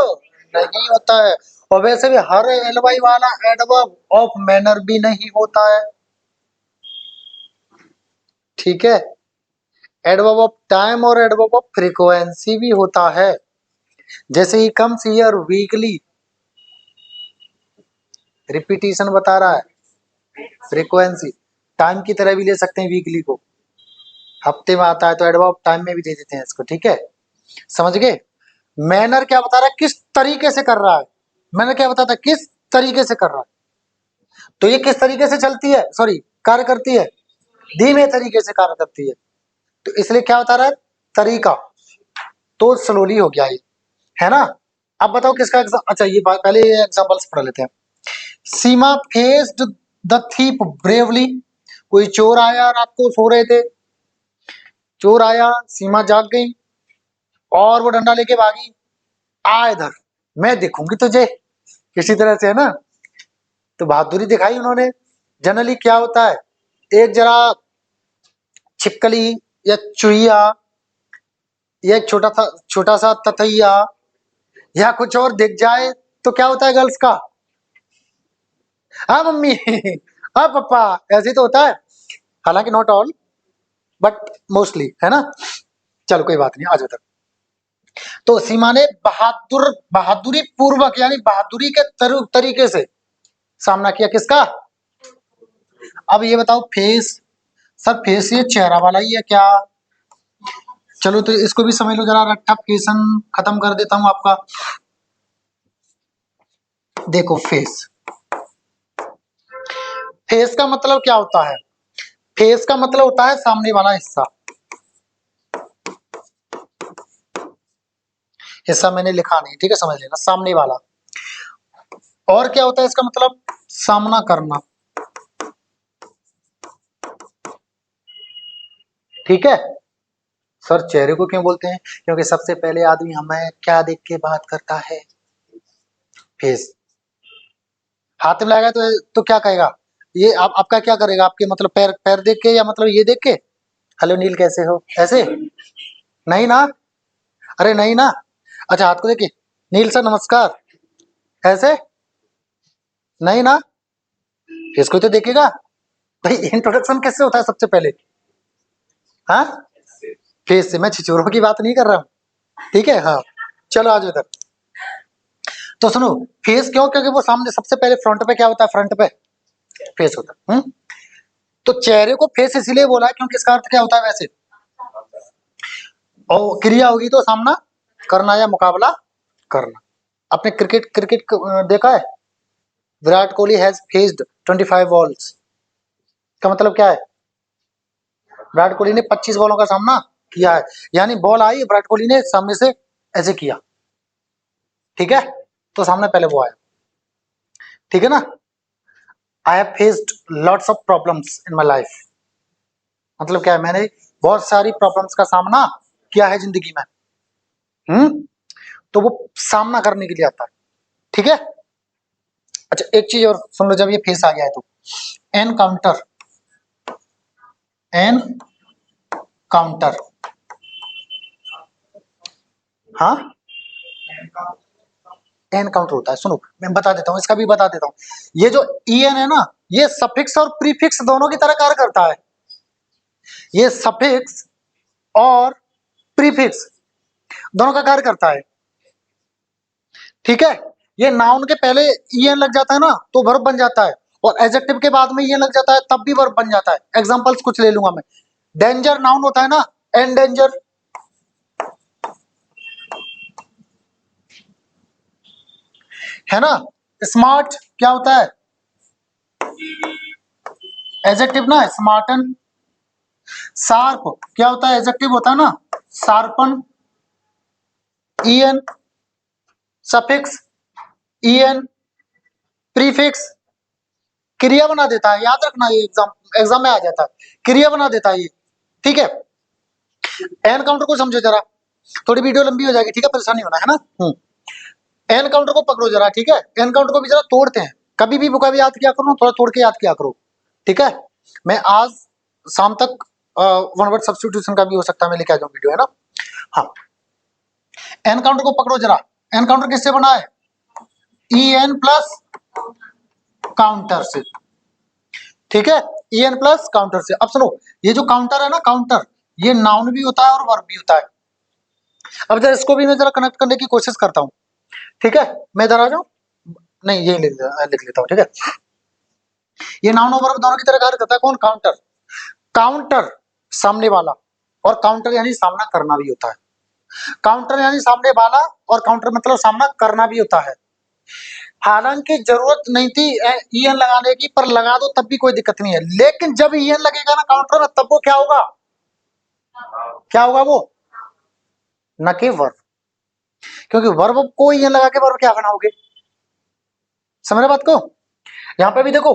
नहीं होता है, और वैसे भी हर एलवाई वाला एडवर्ब ऑफ मैनर भी नहीं होता है, ठीक है। एडवर्ब ऑफ टाइम और एडवर्ब ऑफ फ्रीक्वेंसी भी होता है, जैसे he comes here weekly, repetition बता रहा है, फ्रीक्वेंसी, टाइम की तरह भी ले सकते हैं वीकली को, हफ्ते में आता है तो एडवर्ब टाइम में भी दे देते हैं इसको, ठीक है, समझ गए। मैनर क्या बता रहा है, किस तरीके से कर रहा है, मैंने क्या बताता है, किस तरीके से कर रहा है। तो ये किस तरीके से चलती है, सॉरी कार्य करती है, धीमे तरीके से कार्य करती है, तो इसलिए क्या बता रहा है, तरीका। तो स्लोली हो गया ये, है ना। अब बताओ किसका एग्जाम, अच्छा ये पहले ये एग्जांपल्स पढ़ लेते हैं। सीमा फेस्ड द थीप ब्रेवली, कोई चोर आया, रात को सो रहे थे, चोर आया, सीमा जाग गई और वो डंडा लेके भागी, आ इधर, मैं देखूंगी तुझे, किसी तरह से, है ना। तो बहादुरी दिखाई उन्होंने। जनरली क्या होता है, एक जरा छिपकली या चुहिया या एक छोटा सा ततैया या कुछ और दिख जाए तो क्या होता है गर्ल्स का, हाँ मम्मी, हाँ पापा, ऐसे तो होता है। हालांकि नॉट ऑल बट मोस्टली, है ना। चलो कोई बात नहीं, आज तक। तो सीमा ने बहादुरी पूर्वक यानी बहादुरी के तरीके से सामना किया, किसका, अब ये बताओ फेस, सर फेस ये चेहरा वाला ही है क्या? चलो तो इसको भी समझ लो जरा, रट्टा क्वेश्चन खत्म कर देता हूं आपका। देखो फेस, फेस का मतलब क्या होता है? फेस का मतलब होता है सामने वाला हिस्सा। हिस्सा मैंने लिखा नहीं, ठीक है, समझ लेना, सामने वाला। और क्या होता है इसका मतलब? सामना करना, ठीक है। सर चेहरे को क्यों बोलते हैं? क्योंकि सबसे पहले आदमी हमें क्या देख के बात करता है? फेस। हाथ में लगाएगा तो क्या कहेगा? ये आप आपका क्या करेगा? आपके मतलब पैर पैर देख के, या मतलब ये देख के, हेलो नील कैसे हो, ऐसे? नहीं ना, अरे नहीं ना। अच्छा हाथ को देख के, नील सर नमस्कार, ऐसे? नहीं ना, फेस को तो देखेगा। भाई इंट्रोडक्शन कैसे होता है सबसे पहले? हाँ, फेस से। मैं छिचोरों की बात नहीं कर रहा हूँ, ठीक है। हाँ चलो आज इधर तो सुनो, फेस क्यों? क्योंकि वो सामने सबसे पहले फ्रंट पे क्या होता है? फ्रंट पे फेस होता है। तो चेहरे को फेस इसलिए बोला है क्योंकि इसका अर्थ क्या होता है वैसे? और क्रिया होगी तो सामना करना या मुकाबला करना। आपने क्रिकेट क्रिकेट देखा है? Virat Kohli has faced 25 balls, का मतलब क्या है? विराट कोहली ने 25 बॉलों का सामना किया है, यानी बॉल आई, विराट कोहली ने सामने से ऐसे किया, ठीक है। तो सामने पहले वो आया, ठीक है ना। I have faced lots of problems in my life, मतलब क्या है? मैंने बहुत सारी प्रॉब्लम्स का सामना किया है जिंदगी में। तो वो सामना करने के लिए आता है, ठीक है। अच्छा एक चीज और सुन लो, जब ये फेस आ गया है तो एनकाउंटर, एन काउंटर, हाँ एनकाउंटर होता है। सुनो मैं बता देता हूँ, इसका भी बता देता हूँ। ये जो en है ना, ये सफिक्स और प्रीफिक्स दोनों की तरह कार्य करता है। ये सफिक्स और प्रीफिक्स दोनों का कार्य करता है, ठीक है। ये नाउन के पहले en लग जाता है ना तो वर्ब बन जाता है, और एडजेक्टिव के बाद में en लग जाता है तब भी वर्ब बन जाता है। एग्जांपल्स कुछ ले लूंगा मैं। डेंजर नाउन होता है ना, एंडेंजर, है ना। स्मार्ट क्या होता है? एडजेक्टिव ना, स्मार्टन। शार्प क्या होता है? एडजेक्टिव होता है ना, sharpen. en suffix, en prefix क्रिया बना देता है, याद रखना, ये एग्जाम एग्जाम में आ जाता है, क्रिया बना देता है ये, ठीक है। एन काउंटर को समझो जरा, थोड़ी वीडियो लंबी हो जाएगी, ठीक है, परेशानी होना है ना। एन काउंटर को पकड़ो जरा, ठीक है। एन काउंटर को भी जरा तोड़ते हैं, कभी भी बुका भी याद किया करो, थोड़ा तोड़ के याद किया करो, ठीक है। मैं आज शाम तक वन वर्ड सब्स्टिट्यूशन का भी हो सकता है मैं लेके आ जाऊं वीडियो, है ना। हाँ एन काउंटर को पकड़ो जरा। एन काउंटर किससे बना है? ई एन प्लस काउंटर से, ठीक है। ई एन प्लस काउंटर से। अब सुनो, ये जो काउंटर है ना, काउंटर, ये नाउन भी होता है और वर्ब भी होता है। अब जरा इसको भी मैं जरा कनेक्ट करने की कोशिश करता हूँ, ठीक है। मैं इधर आ जाऊं, नहीं ये लिख लेता हूँ, ठीक है। ये नाउन और वर्ब दोनों की तरह कार्य करता है। कौन? काउंटर। काउंटर सामने वाला, और काउंटर यानी सामना करना भी होता है। काउंटर यानी सामने वाला, और काउंटर मतलब सामना करना भी होता है। हालांकि जरूरत नहीं थी ईएन लगाने की, पर लगा दो तब भी कोई दिक्कत नहीं है। लेकिन जब ईएन लगेगा ना काउंटर में, तब वो क्या होगा? क्या होगा वो? न कि वर्ब, क्योंकि वर्ब को ईएन लगा के वर्ब क्या बनाओगे? समझ रहे बात को? यहां पे भी देखो,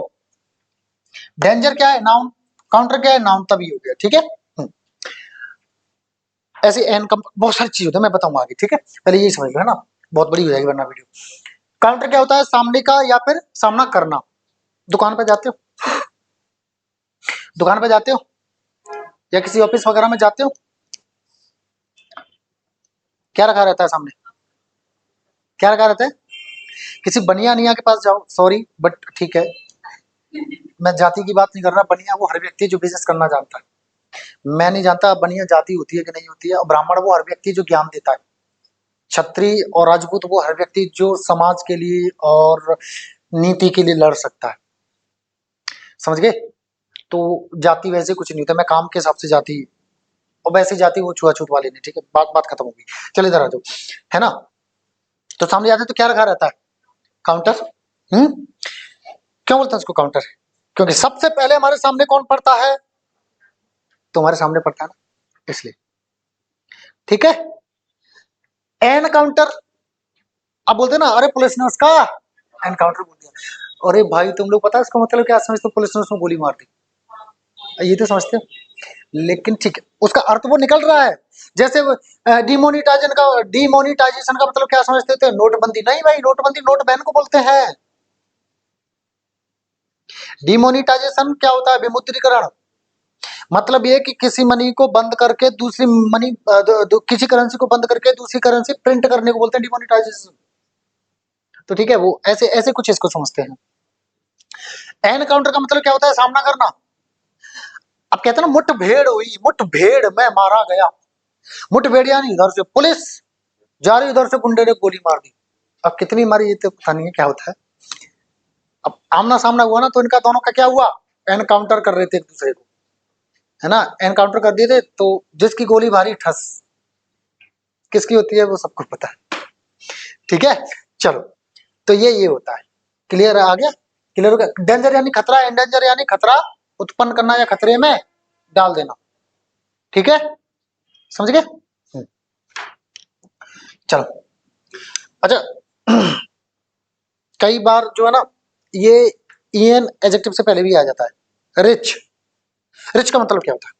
डेंजर क्या है? नाउन, काउंटर क्या है? नाउन, तभी हो गया, ठीक है। ऐसे एन कम बहुत सारी चीज होती है, मैं बताऊंगा आगे, ठीक है। पहले यही समझ लो, है ना, बहुत बड़ी हो जाएगी वरना वीडियो। काउंटर क्या होता है? सामने का या फिर सामना करना। दुकान पे जाते हो, दुकान पे जाते हो या किसी ऑफिस वगैरह में जाते हो, क्या रखा रहता है सामने? क्या रखा रहता है? किसी बनिया निया के पास जाओ, सॉरी बट ठीक है, मैं जाति की बात नहीं कर रहा। बनिया वो हर व्यक्ति जो बिजनेस करना जानता है। मैं नहीं जानता बनिया जाति होती है कि नहीं होती है। और ब्राह्मण वो हर व्यक्ति जो ज्ञान देता है। क्षत्रिय और राजपूत वो हर व्यक्ति जो समाज के लिए और नीति के लिए लड़ सकता है, समझ गए। तो जाति वैसे कुछ नहीं होता, मैं काम के हिसाब से जाति, और वैसे जाति वो छुआछूत वाली नहीं, ठीक है, बात खत्म होगी। चल इधर आ जाओ, है ना। तो सामने जाते तो क्या रखा रहता है, काउंटर। क्यों बोलते हैं उसको काउंटर, क्योंकि सबसे पहले हमारे सामने कौन पड़ता है, तुम्हारे सामने पड़ता है ना, इसलिए, ठीक है। एनकाउंटर, अब बोलते ना, अरे पुलिस ने उसका एनकाउंटर बोल दिया, अरे भाई तुम लोग पता है इसका मतलब क्या समझते हो, पुलिस ने उसको गोली मार दी, ये तो समझते हो, लेकिन ठीक है, उसका अर्थ वो निकल रहा है। जैसे डिमोनिटाइजेशन का मतलब क्या समझते थे, नोटबंदी, नहीं भाई, नोटबंदी नोट बैन को बोलते हैं। डिमोनिटाइजेशन क्या होता है, विमुद्रीकरण, मतलब ये कि किसी मनी को बंद करके दूसरी मनी, किसी करेंसी को बंद करके दूसरी करेंसी प्रिंट करने को बोलते हैं डिमोनिटाइजेशन। तो ठीक है, वो ऐसे ऐसे कुछ इसको समझते हैं। एनकाउंटर का मतलब क्या होता है, सामना करना। अब कहते हैं ना, मुठभेड़ हुई, मुठभेड़ में मारा गया, मुठभेड़ यानी इधर से पुलिस जा रही, उधर से गुंडे ने गोली मार दी। अब कितनी मारी ये तो पता नहीं है क्या होता है। अब आमना सामना हुआ ना, तो इनका दोनों का क्या हुआ, एनकाउंटर कर रहे थे एक दूसरे को, है ना, एनकाउंटर कर दिए थे, तो जिसकी गोली मारी ठस, किसकी होती है वो सबको पता है, ठीक है। चलो, तो ये होता है, क्लियर आ गया, क्लियर हो गया। डेंजर यानी खतरा, एंडेंजर यानी खतरा उत्पन्न करना या खतरे में डाल देना, ठीक है, समझ गए। चलो, अच्छा, कई बार जो है ना, ये ईएन एडजेक्टिव से पहले भी आ जाता है, रिच, रिच का मतलब क्या होता है।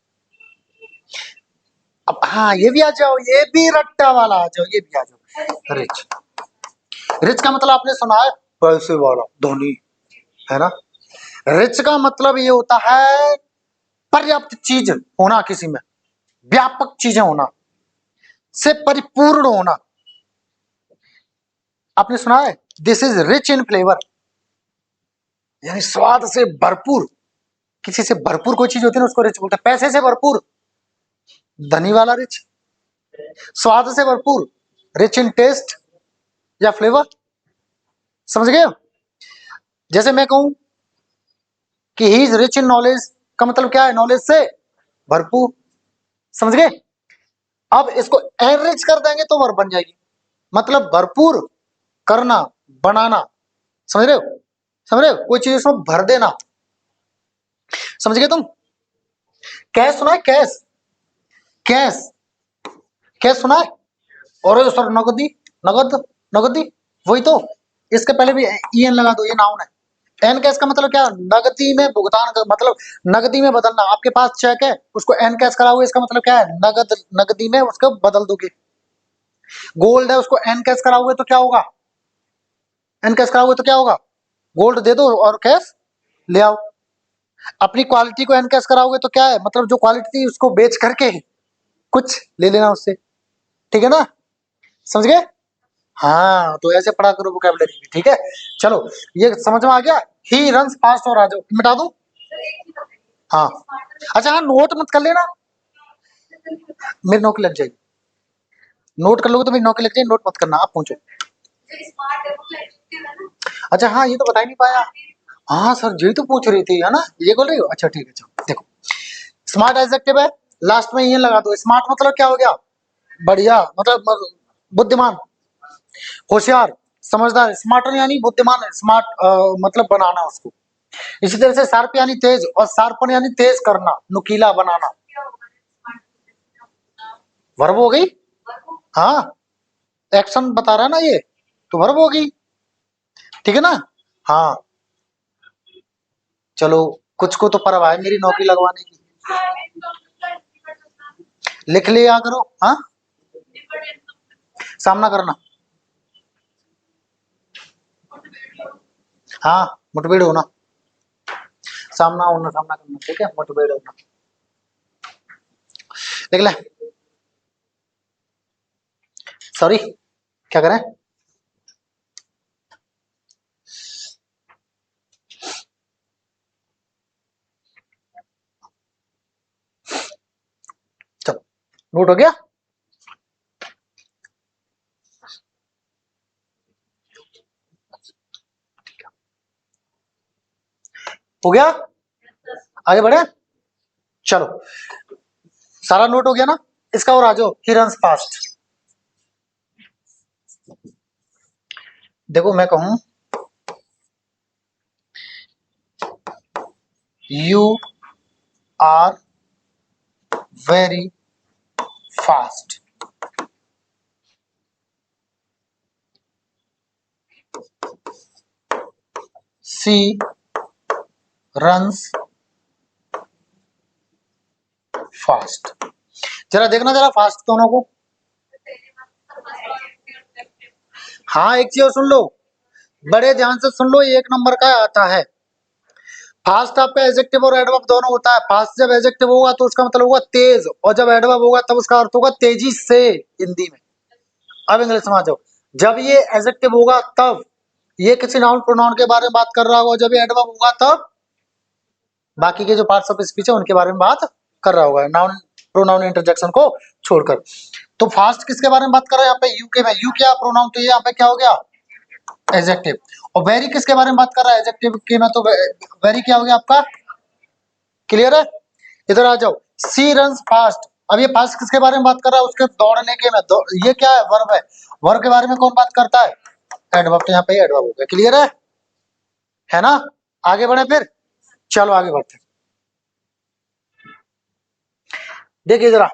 अब हाँ, ये भी आ जाओ, ये भी रट्टा वाला आ जाओ, ये भी आ जाओ, रिच, रिच का मतलब आपने सुना है, पैसे वाला, धनी, है ना। रिच का मतलब ये होता है पर्याप्त चीज होना, किसी में व्यापक चीजें होना, से परिपूर्ण होना। आपने सुना है, this is rich in flavour, यानी स्वाद से भरपूर, किसी से भरपूर कोई चीज होती है ना, उसको रिच बोलते हैं। पैसे से भरपूर, धनी वाला रिच, स्वाद से भरपूर, रिच इन टेस्ट या फ्लेवर, समझ गए। जैसे मैं कहूं कि he is rich in knowledge, का मतलब क्या है, नॉलेज से भरपूर, समझ गए। अब इसको एनरिच कर देंगे तो वर्ब बन जाएगी, मतलब भरपूर करना, बनाना, समझ रहे हो, समझ रहे हो, कोई चीज उसमें भर देना, समझ गए तुम। कैश सुना है, कैश, कैश, कैश सुना है, और सर नगदी, नगद, नगदी, वही तो, इसके पहले भी ईएन लगा दो, ये नाउन है। एन कैश का मतलब क्या, नगदी में भुगतान का मतलब, नगदी में बदलना। आपके पास चेक है, उसको एन कैश कराओगे, इसका मतलब क्या है, नगद, नगदी में उसको बदल दोगे। गोल्ड है, उसको एन कैश कराओगे तो क्या होगा, एन कैश कराओगे तो क्या होगा, गोल्ड दे दो और कैश ले आओ। अपनी क्वालिटी को एन कैश कराओगे तो क्या है, मतलब जो क्वालिटी थी उसको बेच करके कुछ ले लेना उससे, ठीक है ना, समझ गए। हाँ, तो ऐसे पढ़ा करो वोकैबुलरी भी, ठीक है। चलो, ये समझ में आ गया, ही रन्स फास्ट, और आ जाओ, मिटा दूं। हाँ, अच्छा, हाँ, नोट मत कर लेना, मेरी नौकरी लग जाएगी, नोट कर लोगे तो मेरी नौकरी लग जाएगी, नोट मत करना, आप पूछो। अच्छा, हाँ, ये तो बता ही नहीं पाया। हाँ सर, यही तो पूछ रही थी, है ना, ये बोल रही हो, अच्छा ठीक है, चलो देखो, स्मार्ट एडजेक्टिव है, लास्ट में ये लगा दो, स्मार्ट मतलब क्या हो गया, बढ़िया, मतलब बुद्धिमान, होशियार, समझदार, स्मार्टर यानी बुद्धिमान, स्मार्ट मतलब बनाना उसको। इसी तरह से शार्प यानी तेज, और शार्पन यानी तेज करना, नुकीला बनाना, वर्ब हो गई। हाँ, एक्शन बता रहा है ना ये, तो वर्ब हो गई, ठीक है ना। हाँ, चलो, कुछ को तो परवाह है मेरी नौकरी लगवाने की, लिख लिया करो। हाँ, सामना करना, हाँ, मुठभेड़ होना, सामना होना, सामना करना, ठीक है, मुठभेड़ होना, देख ले, सॉरी, क्या करें, चलो, नोट हो गया, हो गया। आगे बढ़े, चलो सारा नोट हो गया ना। इसका और आ जाओ, ही रन्स फास्ट। देखो मैं कहूं you are very fast, she runs fast. जरा देखना जरा फास्ट दोनों को। हाँ एक चीज और सुन लो, बड़े ध्यान से सुन लो, ये एक नंबर का आता है। फास्ट आपका एडजेक्टिव और एडवर्ब दोनों होता है। फास्ट जब एडजेक्टिव होगा तो उसका मतलब होगा तेज, और जब एडवर्ब होगा तब उसका अर्थ होगा तेजी से हिंदी में। अब इंग्लिश में आ जाओ, जब ये एडजेक्टिव होगा तब ये किसी नाउन प्रोनाउन के बारे में बात कर रहा होगा, जब ये एडवर्ब होगा तब बाकी के जो पार्ट्स ऑफ स्पीच है उनके बारे में बात कर रहा होगा, नाउन प्रोनाउन इंटरजेक्शन को छोड़कर। तो फास्ट किसके बारे में बात कर रहा है यहाँ पे, यू के में, यू क्या प्रोनाउन, तो ये यहाँ पे क्या हो गया एडजेक्टिव। और वेरी किसके बारे में बात कर रहा है एडजेक्टिव के में, तो वेरी क्या हो गया आपका, क्लियर है। इधर आ जाओ, सी रन्स फास्ट। अब ये फास्ट किसके बारे में बात कर रहा है, उसके दौड़ने के में, ये क्या है वर्ब है, वर्ब के बारे में कौन बात करता है एडवर्ब, तो यहाँ पे एडवर्ब हो गया, क्लियर है ना। आगे बढ़े फिर, चलो आगे बढ़ते। देखिए जरा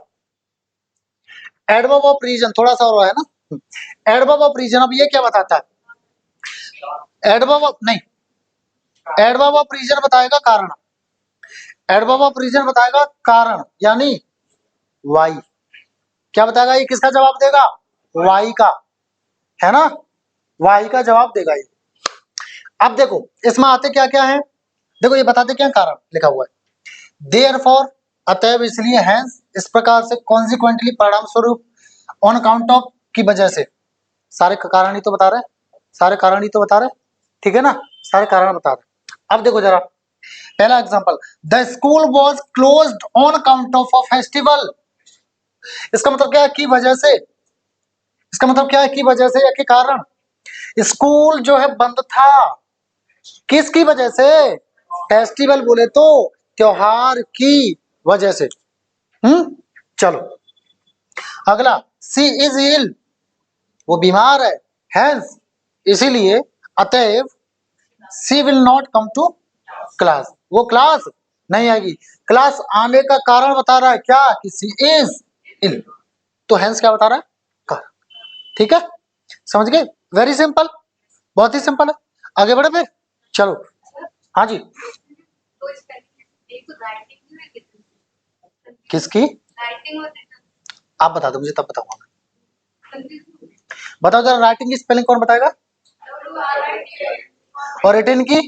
एडवर्ब ऑफ रीजन थोड़ा सा और है ना, एडवर्ब ऑफ रीजन। अब ये क्या बताता है, एडवर्ब ऑफ नहीं, एडवर्ब ऑफ रीजन बताएगा कारण, एडवर्ब ऑफ रीजन बताएगा कारण यानी वाई। क्या बताएगा, ये किसका जवाब देगा, वाई का, है ना, वाई का जवाब देगा ये। अब देखो इसमें आते क्या क्या है, देखो ये बताते क्या कारण लिखा हुआ है, देयरफॉर अतएव, इसलिए, हैंस इस प्रकार से, कॉन्सिक्वेंटली परिणाम स्वरूप, ऑन अकाउंट ऑफ की वजह से, सारे कारण ही तो बता रहे, सारे कारण ही तो बता रहे, ठीक है ना, सारे कारण बता रहे। अब देखो जरा पहला example, the school was closed on account of a festival. इसका मतलब क्या है, की वजह से, इसका मतलब क्या है, की वजह से या के कारण। स्कूल जो है बंद था, किसकी वजह से, फेस्टिवल बोले तो त्योहार की वजह से। चलो अगला, सी इज इल, वो बीमार है, हैंस इसीलिए, अतएव, she will not come to class, वो क्लास नहीं आएगी। क्लास आने का कारण बता रहा है क्या, कि सी इज इल, तो हैंस क्या बता रहा है, कारण, ठीक है, समझ गए, वेरी सिंपल, बहुत ही सिंपल है। आगे बढ़े फिर, चलो हाँ जी, तो स्पेलिंग एक तो राइटिंग में कितनी किसकी, राइटिंग होती है, आप बता दो मुझे तब बताऊंगा मैं। कंफ्यूज बताओ जरा राइटिंग की स्पेलिंग कौन बताएगा, और रिटन की,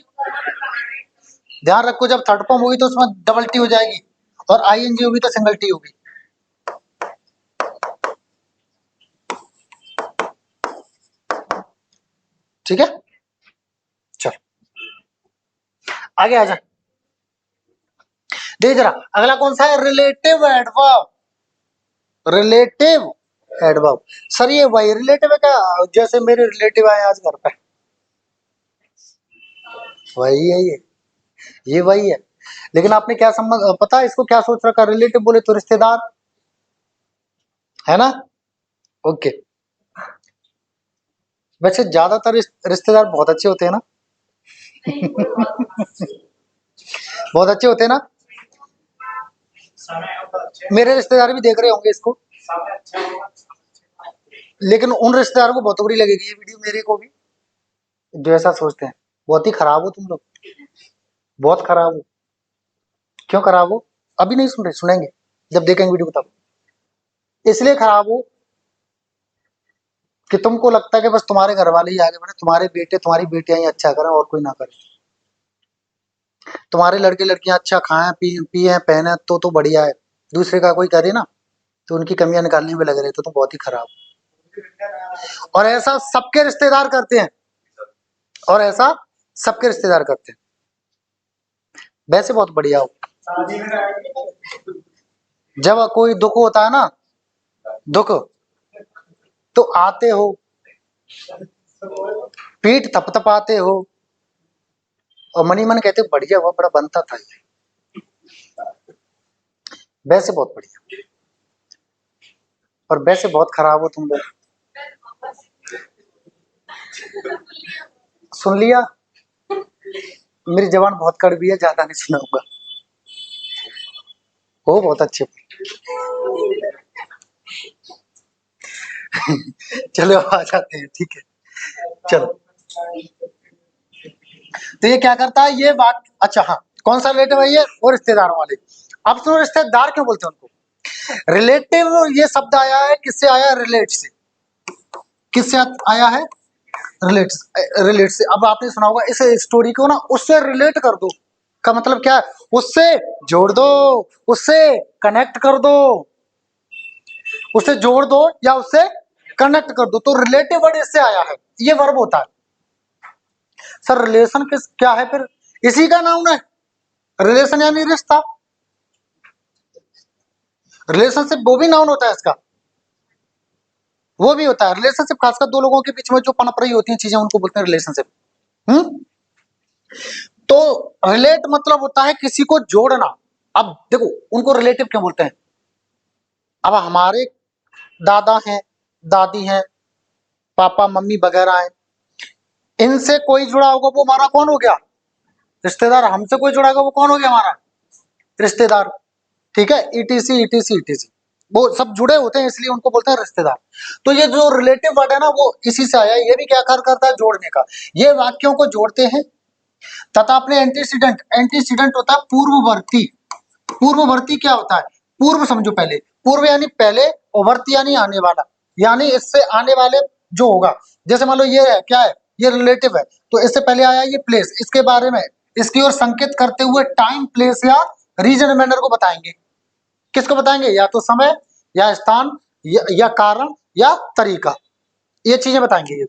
ध्यान रखो जब थर्ड फॉर्म होगी तो उसमें डबल टी हो जाएगी, और आईएनजी होगी तो सिंगल टी होगी। ठीक है, चल आगे आ जा। देख जरा अगला कौन सा है, relative adverb, relative adverb. Sir ये वही रिलेटिव है क्या, जैसे मेरे रिलेटिव आए आज घर पे, वही है ये वही है। लेकिन आपने क्या समझ, पता है इसको क्या सोच रखा, रिलेटिव बोले तो रिश्तेदार, है ना, ओके। वैसे ज्यादातर रिश्तेदार बहुत अच्छे होते हैं ना, बहुत अच्छे होते हैं ना, मेरे रिश्तेदार भी देख रहे होंगे इसको, लेकिन उन रिश्तेदारों को बहुत बुरी लगेगी ये वीडियो, मेरे को भी, जो ऐसा सोचते हैं। बहुत ही खराब हो तुम लोग, बहुत खराब हो। क्यों खराब हो, अभी नहीं सुन रहे, सुनेंगे जब देखेंगे वीडियो तब। इसलिए खराब हो कि तुमको लगता है कि बस तुम्हारे घर वाले ही आगे बढ़े, तुम्हारे बेटे तुम्हारी बेटियां ही अच्छा करें और कोई ना करे, तुम्हारे लड़के लड़कियां अच्छा खाएं पिए पहने तो बढ़िया है, दूसरे का कोई करे ना तो उनकी कमियां निकालने में लग रहे, तो तुम बहुत ही खराब हो। और ऐसा सबके रिश्तेदार करते हैं, और ऐसा सबके रिश्तेदार करते हैं, वैसे बहुत बढ़िया हो। जब कोई दुख होता है ना, दुख, तो आते हो, पीठ थपथपाते हो, और मनी मन कहते बढ़िया हुआ, बड़ा बनता था ये, वैसे बहुत बढ़िया, और वैसे बहुत खराब हो तुम लोग। सुन लिया, मेरी जबान बहुत कड़वी है, ज्यादा नहीं सुनाऊंगा। हो बहुत अच्छे। चलो आ जाते हैं, ठीक है। चलो, तो ये क्या करता है, ये बात, अच्छा हाँ, कौन सा रिलेटिव है ये, वो रिश्तेदारों वाले। अब सुनो, रिश्तेदार क्यों बोलते हैं उनको? रिलेटिव ये शब्द आया है, किससे आया है? रिलेट से। किससे आया है? रिलेट। रिलेट से। अब आपने सुना होगा, इस स्टोरी को ना उससे रिलेट कर दो, का मतलब क्या है? उससे जोड़ दो, उससे कनेक्ट कर दो, उससे जोड़ दो या उससे कनेक्ट कर दो, तो रिलेटिव वर्ड इससे आया है, ये वर्ब होता है। सर रिलेशन किस क्या है फिर? इसी का नाउन है, रिलेशन यानी रिश्ता। रिलेशनशिप वो भी नाउन होता है इसका, वो भी होता है। रिलेशनशिप खासकर दो लोगों के बीच में जो पनप रही होती हैं चीजें, उनको बोलते हैं रिलेशनशिप। तो रिलेट मतलब होता है किसी को जोड़ना। अब देखो, उनको रिलेटिव क्यों बोलते हैं? अब हमारे दादा हैं, दादी हैं, पापा मम्मी वगैरह हैं, इनसे कोई जुड़ा होगा वो हमारा कौन हो गया? रिश्तेदार। हमसे कोई जुड़ा होगा वो कौन हो गया? हमारा रिश्तेदार। ठीक है, ईटीसी ईटीसी ईटीसी, वो सब जुड़े होते हैं, इसलिए उनको बोलते हैं रिश्तेदार। तो ये जो रिलेटिव वर्ड है ना, वो इसी से आया है। ये भी क्या कार्य करता है? जोड़ने का। ये वाक्यों को जोड़ते हैं। तथा अपने एंटीसीडेंट, एंटीसीडेंट होता है पूर्ववर्ती। पूर्ववर्ती क्या होता है? पूर्व समझो पहले, पूर्व यानी पहले, और वर्ती यानी आने वाला, यानी इससे आने वाले जो होगा। जैसे मान लो ये है, क्या है? ये रिलेटिव है, तो इससे पहले आया ये प्लेस, इसके बारे में, इसकी ओर संकेत करते हुए टाइम, प्लेस या रीजन, मैनर को बताएंगे। किसको बताएंगे? या तो समय, या स्थान, या कारण, या तरीका, ये चीजें बताएंगे। ये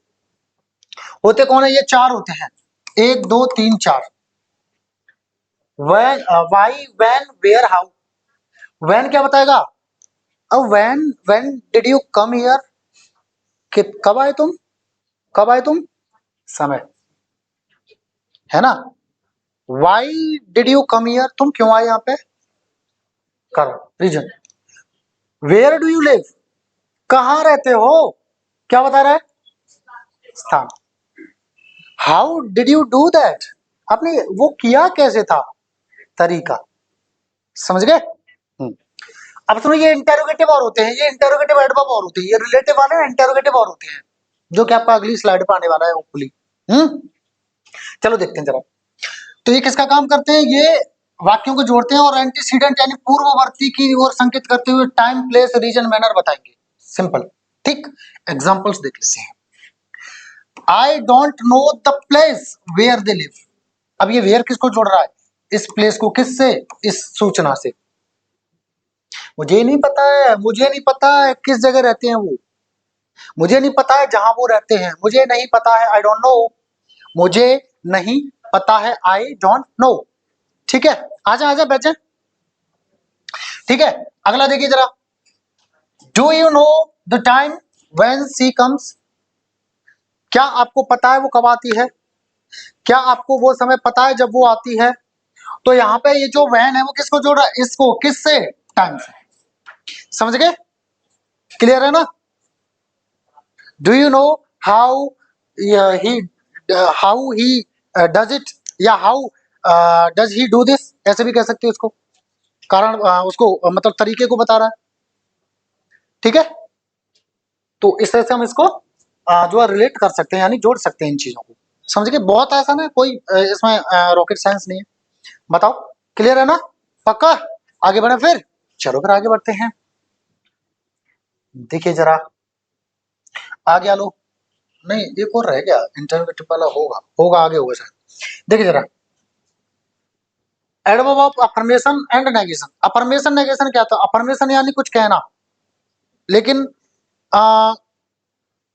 होते कौन है? ये चार होते हैं, 1 2 3 4। When, why, when, where, how. When क्या बताएगा? अब when did you come here, कब आए तुम, कब आए तुम? समय, है ना। Why did you come here, तुम क्यों आए यहाँ पे? कारण, reason. Where do you live, कहाँ रहते हो, क्या बता रहा है? स्थान। How did you do that, आपने वो किया कैसे था? तरीका। समझ गए? अब सुनो, ये इंटेरोगेटिव और होते हैं, ये इंटेरोगेटिव एडवर्ब और होते हैं, ये रिलेटिव वाले इंटेरोगेटिव और होते हैं, जो कि आपका अगली स्लाइड पर आने वाला है होपफुली। चलो देखते हैं जरा। तो ये किसका काम करते हैं? ये वाक्यों को जोड़ते हैं और एंटीसीडेंट यानी पूर्ववर्ती की ओर संकेत करते हुए टाइम, प्लेस, रीजन, मैनर बताएंगे। सिंपल, ठीक। एग्जांपल्स देख लेते हैं। I don't know the place where they live. अब ये वेयर किसको जोड़ रहा है? इस प्लेस को किससे? इस सूचना से। मुझे नहीं पता है, मुझे नहीं पता है किस जगह रहते हैं वो, मुझे नहीं पता है जहां वो रहते हैं, मुझे नहीं पता है, आई डोंट नो, मुझे नहीं पता है, आई डोंट नो। ठीक है, आजा आजा बैठ जा। ठीक है, अगला देखिए जरा। Do you know the time when she comes, क्या आपको पता है वो कब आती है? क्या आपको वो समय पता है जब वो आती है? तो यहाँ पे ये जो वैन है वो किसको जोड़ रहा है? इसको, किससे? टाइम से। समझ गए? क्लियर है ना? Do you know how he, how he does it, या how does he do this, ऐसे भी कह सकते हो इसको। कारण उसको मतलब तरीके को बता रहा है। ठीक है, तो इस तरह से हम इसको जो है रिलेट कर सकते हैं, यानी जोड़ सकते हैं इन चीजों को। समझ गए? बहुत आसान है, कोई इसमें रॉकेट साइंस नहीं है। बताओ, क्लियर है ना? पक्का? आगे बढ़े फिर? चलो फिर आगे बढ़ते हैं। देखिए जरा, आगे आ लो। नहीं, एक और रह गया, इंटरोगेटिव वाला होगा, होगा आगे होगा शायद। देखिए जरा, adverb of affirmation and negation. Affirmation negation क्या था? अफर्मेशन यानी कुछ कहना, लेकिन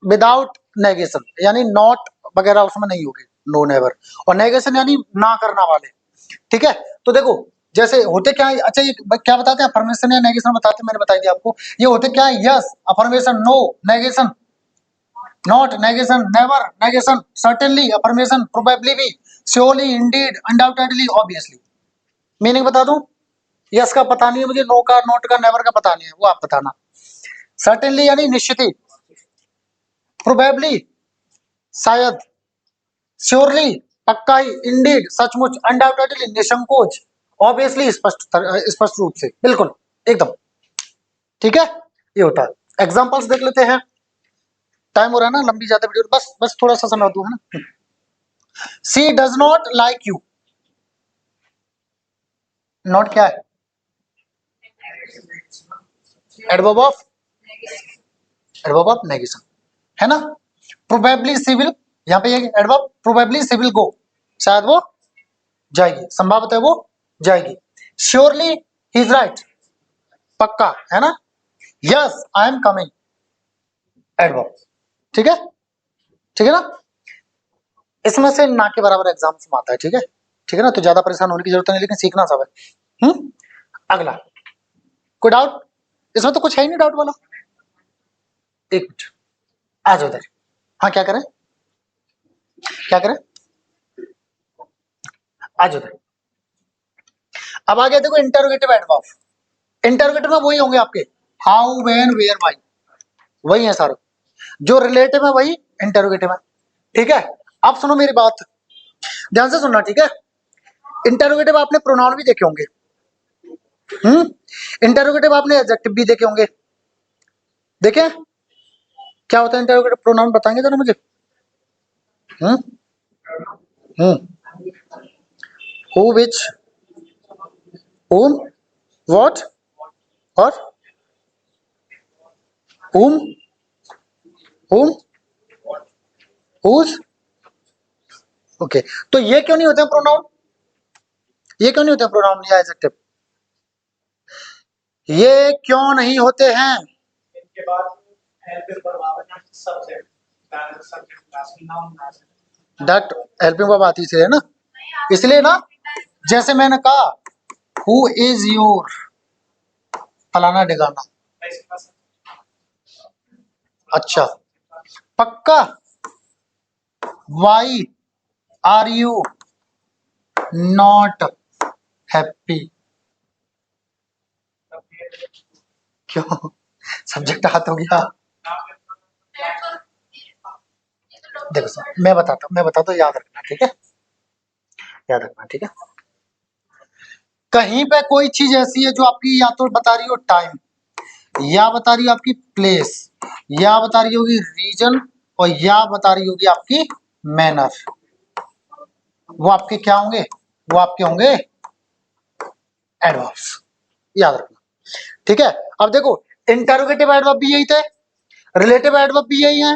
विदाउट नेगेशन, यानी नॉट वगैरह उसमें नहीं होगी, नो नेवर। और नेगेशन यानी ना करना वाले। ठीक है, तो देखो जैसे होते क्या है, अच्छा ये क्या बताते हैं? अफर्मेशन या नेगेशन बताते हैं, मैंने बताई दिया आपको। ये होते क्या है? Yes affirmation, no negation, not negation, never negation, certainly affirmation, probably भी, surely, indeed, undoubtedly, obviously. Meaning बता दूं? यस का पता नहीं है मुझे, नो का, नोट का, नेवर का पता नहीं है, वो आप बताना। सर्टेनली यानी निश्चित ही, प्रोबेबली शायद, श्योरली पक्का ही, इंडीड सचमुच, अनडाउटेडली निसंकोच, ऑब्वियसली स्पष्ट रूप से, बिल्कुल एकदम। ठीक है, ये होता है। एग्जांपल्स देख लेते हैं, टाइम हो रहा है ना, लंबी ज्यादा वीडियो, बस थोड़ा सा समय दो, है ना। She does not like you, not क्या है, adverb of, adverb of negation, है ना। प्रोबेबली सी विल, यहाँ पे ये adverb, probably she will go, शायद वो जाएगी, संभावत है वो जाएगी। श्योरली ही इज राइट, पक्का, है ना। Yes I am coming, adverb. ठीक है, ठीक है ना। इसमें से ना के बराबर एग्जाम में आता है, ठीक है, ठीक है ना। तो ज्यादा परेशान होने की जरूरत नहीं, लेकिन सीखना सब है। अगला, कोई डाउट इसमें? तो कुछ है ही नहीं डाउट वाला। एक मिनट, आ जाओ इधर। हाँ, क्या करें, क्या करें, आ जाओ इधर। अब आगे देखो इंटरोगेटिव एडवर्ब। इंटरोगेटिव में वही होंगे आपके, हाउ, व्हेन, वेयर, व्हाई, वही है सारे। जो रिलेटिव है वही इंटरोगेटिव है, ठीक है। अब सुनो मेरी बात, ध्यान से सुनना, ठीक है। इंटरोगेटिव आपने प्रोनाउन भी देखे होंगे, इंटरोगेटिव आपने एडजेक्टिव भी देखे होंगे, देखे? क्या होता है इंटरोगेटिव प्रोनाउन, बताएंगे जरा मुझे। हु, विच, whom, what और whom, whom, whose, ओके। तो ये क्यों नहीं होते हैं प्रोनाउन, ये क्यों नहीं होते हैं प्रोनाउन या एडजेक्टिव, ये क्यों नहीं होते हैं? इनके बाद सब्जेक्ट, दैट हेल्पिंग वर्ब आती है ना, इसलिए ना। जैसे मैंने कहा, हु इज योर फलाना डिगाना, अच्छा पक्का, why are you not happy, क्यों, सब्जेक्ट हाथ हो गया। देखो सर, मैं बताता हूँ, याद रखना, ठीक है, याद रखना, ठीक है। कहीं पे कोई चीज ऐसी है जो आपकी या तो बता रही हो टाइम, या बता रही हो आपकी प्लेस, या बता रही होगी रीजन, और या बता रही होगी आपकी मैनर, वो आपके क्या होंगे, वो आपके होंगे एडवर्ब्स, याद रखना, ठीक है। अब देखो, इंटरोगेटिव एडवर्ब भी यही थे, रिलेटिव एडवर्ब भी यही है,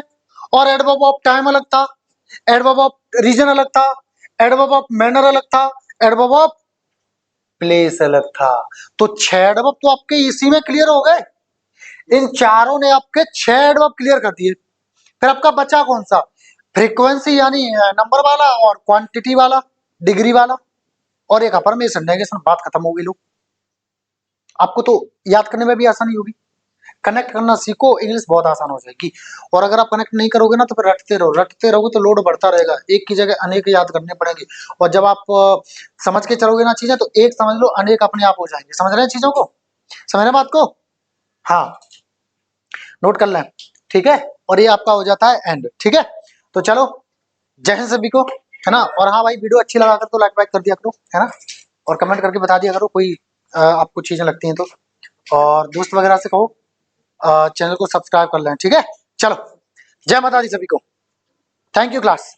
और एडवर्ब ऑफ टाइम अलग था, एडवर्ब ऑफ रीजन अलग था, एडवर्ब ऑफ मैनर अलग था, एडवर्ब ऑफ प्लेस अलग था। तो 6 एडवर्ब तो आपके इसी में क्लियर हो गए, इन चारों ने आपके 6 एडवर्ब क्लियर कर दिए। फिर आपका बचा कौन सा, फ्रीक्वेंसी यानी नंबर वाला, और क्वांटिटी वाला, डिग्री वाला, और एक अफर्मेशन, नेगेशन, बात खत्म हो गई। लोग, आपको तो याद करने में भी आसानी होगी, कनेक्ट करना सीखो, इंग्लिश बहुत आसान हो जाएगी। और अगर आप कनेक्ट नहीं करोगे ना, तो फिर रटते रहोगे तो लोड बढ़ता रहेगा, एक की जगह अनेक याद करने पड़ेंगे। और जब आप समझ के चलोगे ना चीजें, तो एक समझ लो, अनेक अपने आप हो जाएंगे। समझ रहे हैं चीजों को, समझ रहे हैं बात को, हाँ, नोट कर लें, ठीक है। और ये आपका हो जाता है एंड, ठीक है। तो चलो, जय हिंद सभी को, है ना। और हाँ भाई, वीडियो अच्छी लगा कर तो लाइक वाइक कर दिया करो, है ना, और कमेंट करके बता दिया करो कोई आपको चीजें लगती हैं तो, और दोस्त वगैरह से कहो चैनल को सब्सक्राइब कर लें, ठीक है। चलो, जय माता दी सभी को, थैंक यू क्लास।